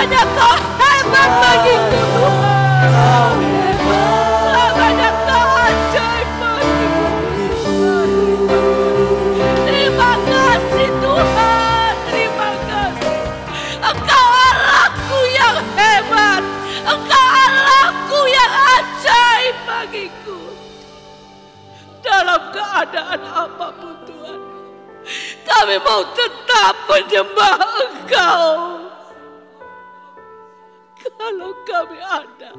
Speaker 4: Selamanya Kau hebat bagiku Tuhan. Selamanya Kau ajaib bagiku. Terima kasih Tuhan, terima kasih. Engkau Allahku yang hebat, Engkau Allahku yang ajaib bagiku. Dalam keadaan apapun Tuhan, kami mau tetap menyembah Engkau. Kalau kami ada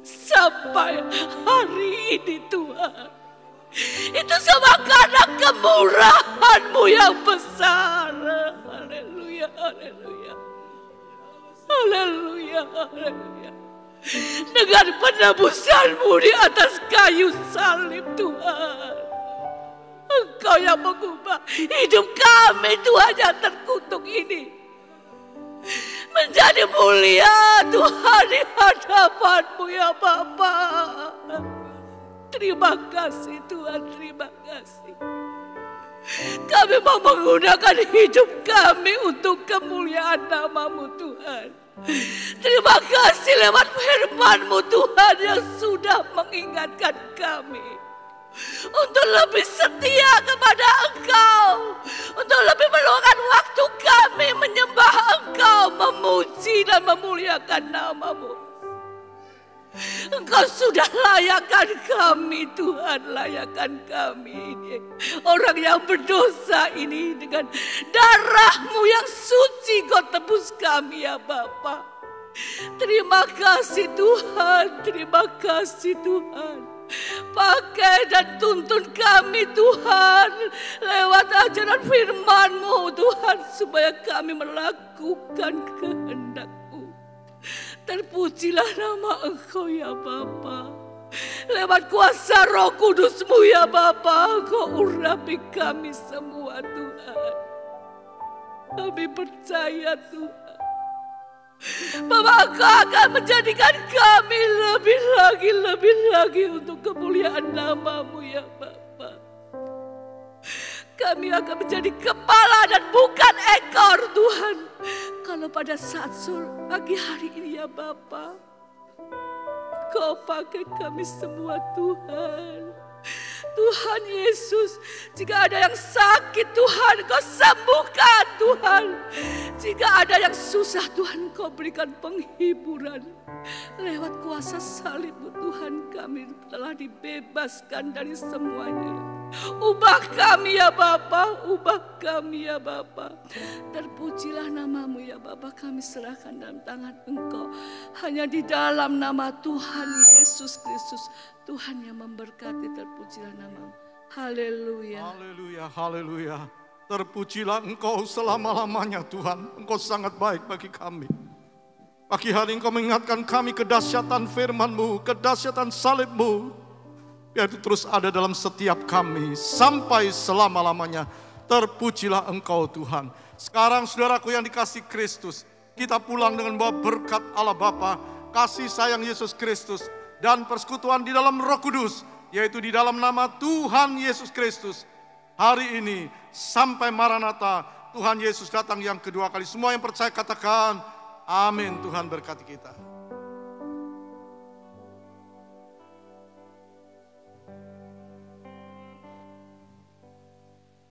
Speaker 4: sampai hari ini Tuhan, itu semua karena kemurahan-Mu yang besar. Haleluya, haleluya. Haleluya, haleluya. Dengan penebusan-Mu di atas kayu salib Tuhan, Engkau yang mengubah hidup kami Tuhan yang terkutuk ini menjadi mulia Tuhan di hadapan-Mu ya Bapa. Terima kasih Tuhan, terima kasih. Kami mau menggunakan hidup kami untuk kemuliaan nama-Mu Tuhan. Terima kasih lewat firman-Mu Tuhan yang sudah mengingatkan kami untuk lebih setia kepada Engkau, untuk lebih meluangkan waktu kami menyembah Engkau, memuji dan memuliakan nama-Mu. Engkau sudah layakkan kami Tuhan, layakkan kami ini, orang yang berdosa ini, dengan darah-Mu yang suci Kau tebus kami ya Bapa. Terima kasih Tuhan, terima kasih Tuhan. Pakai dan tuntun kami Tuhan lewat ajaran firman-Mu Tuhan, supaya kami melakukan kehendak-Mu. Terpujilah nama Engkau ya Bapa. Lewat kuasa Roh Kudus-Mu ya Bapa, Engkau urapi kami semua Tuhan. Kami percaya Tuhan bahwa Engkau akan menjadikan kami lebih lagi untuk kemuliaan nama-Mu ya Bapa. Kami akan menjadi kepala dan bukan ekor Tuhan. Kalau pada saat pagi hari ini ya Bapa, Kau pakai kami semua Tuhan. Tuhan Yesus, jika ada yang sakit Tuhan, Kau sembuhkan Tuhan. Jika ada yang susah Tuhan, Kau berikan penghiburan. Lewat kuasa salib-Mu Tuhan, kami telah dibebaskan dari semuanya. Ubah kami ya Bapa, ubah kami ya Bapa. Terpujilah nama-Mu ya Bapa, kami serahkan dalam tangan Engkau. Hanya di dalam nama Tuhan Yesus Kristus, Tuhan yang memberkati. Terpujilah nama-Mu. Haleluya.
Speaker 5: Haleluya, haleluya. Terpujilah Engkau selama-lamanya Tuhan. Engkau sangat baik bagi kami. Pagi hari Engkau mengingatkan kami kedahsyatan firman-Mu, kedahsyatan salib-Mu. Biar itu terus ada dalam setiap kami sampai selama-lamanya. Terpujilah Engkau Tuhan. Sekarang saudaraku yang dikasih Kristus, kita pulang dengan bawa berkat Allah Bapa, kasih sayang Yesus Kristus, dan persekutuan di dalam Roh Kudus, yaitu di dalam nama Tuhan Yesus Kristus. Hari ini sampai Maranatha, Tuhan Yesus datang yang kedua kali. Semua yang percaya katakan amin. Tuhan berkati kita.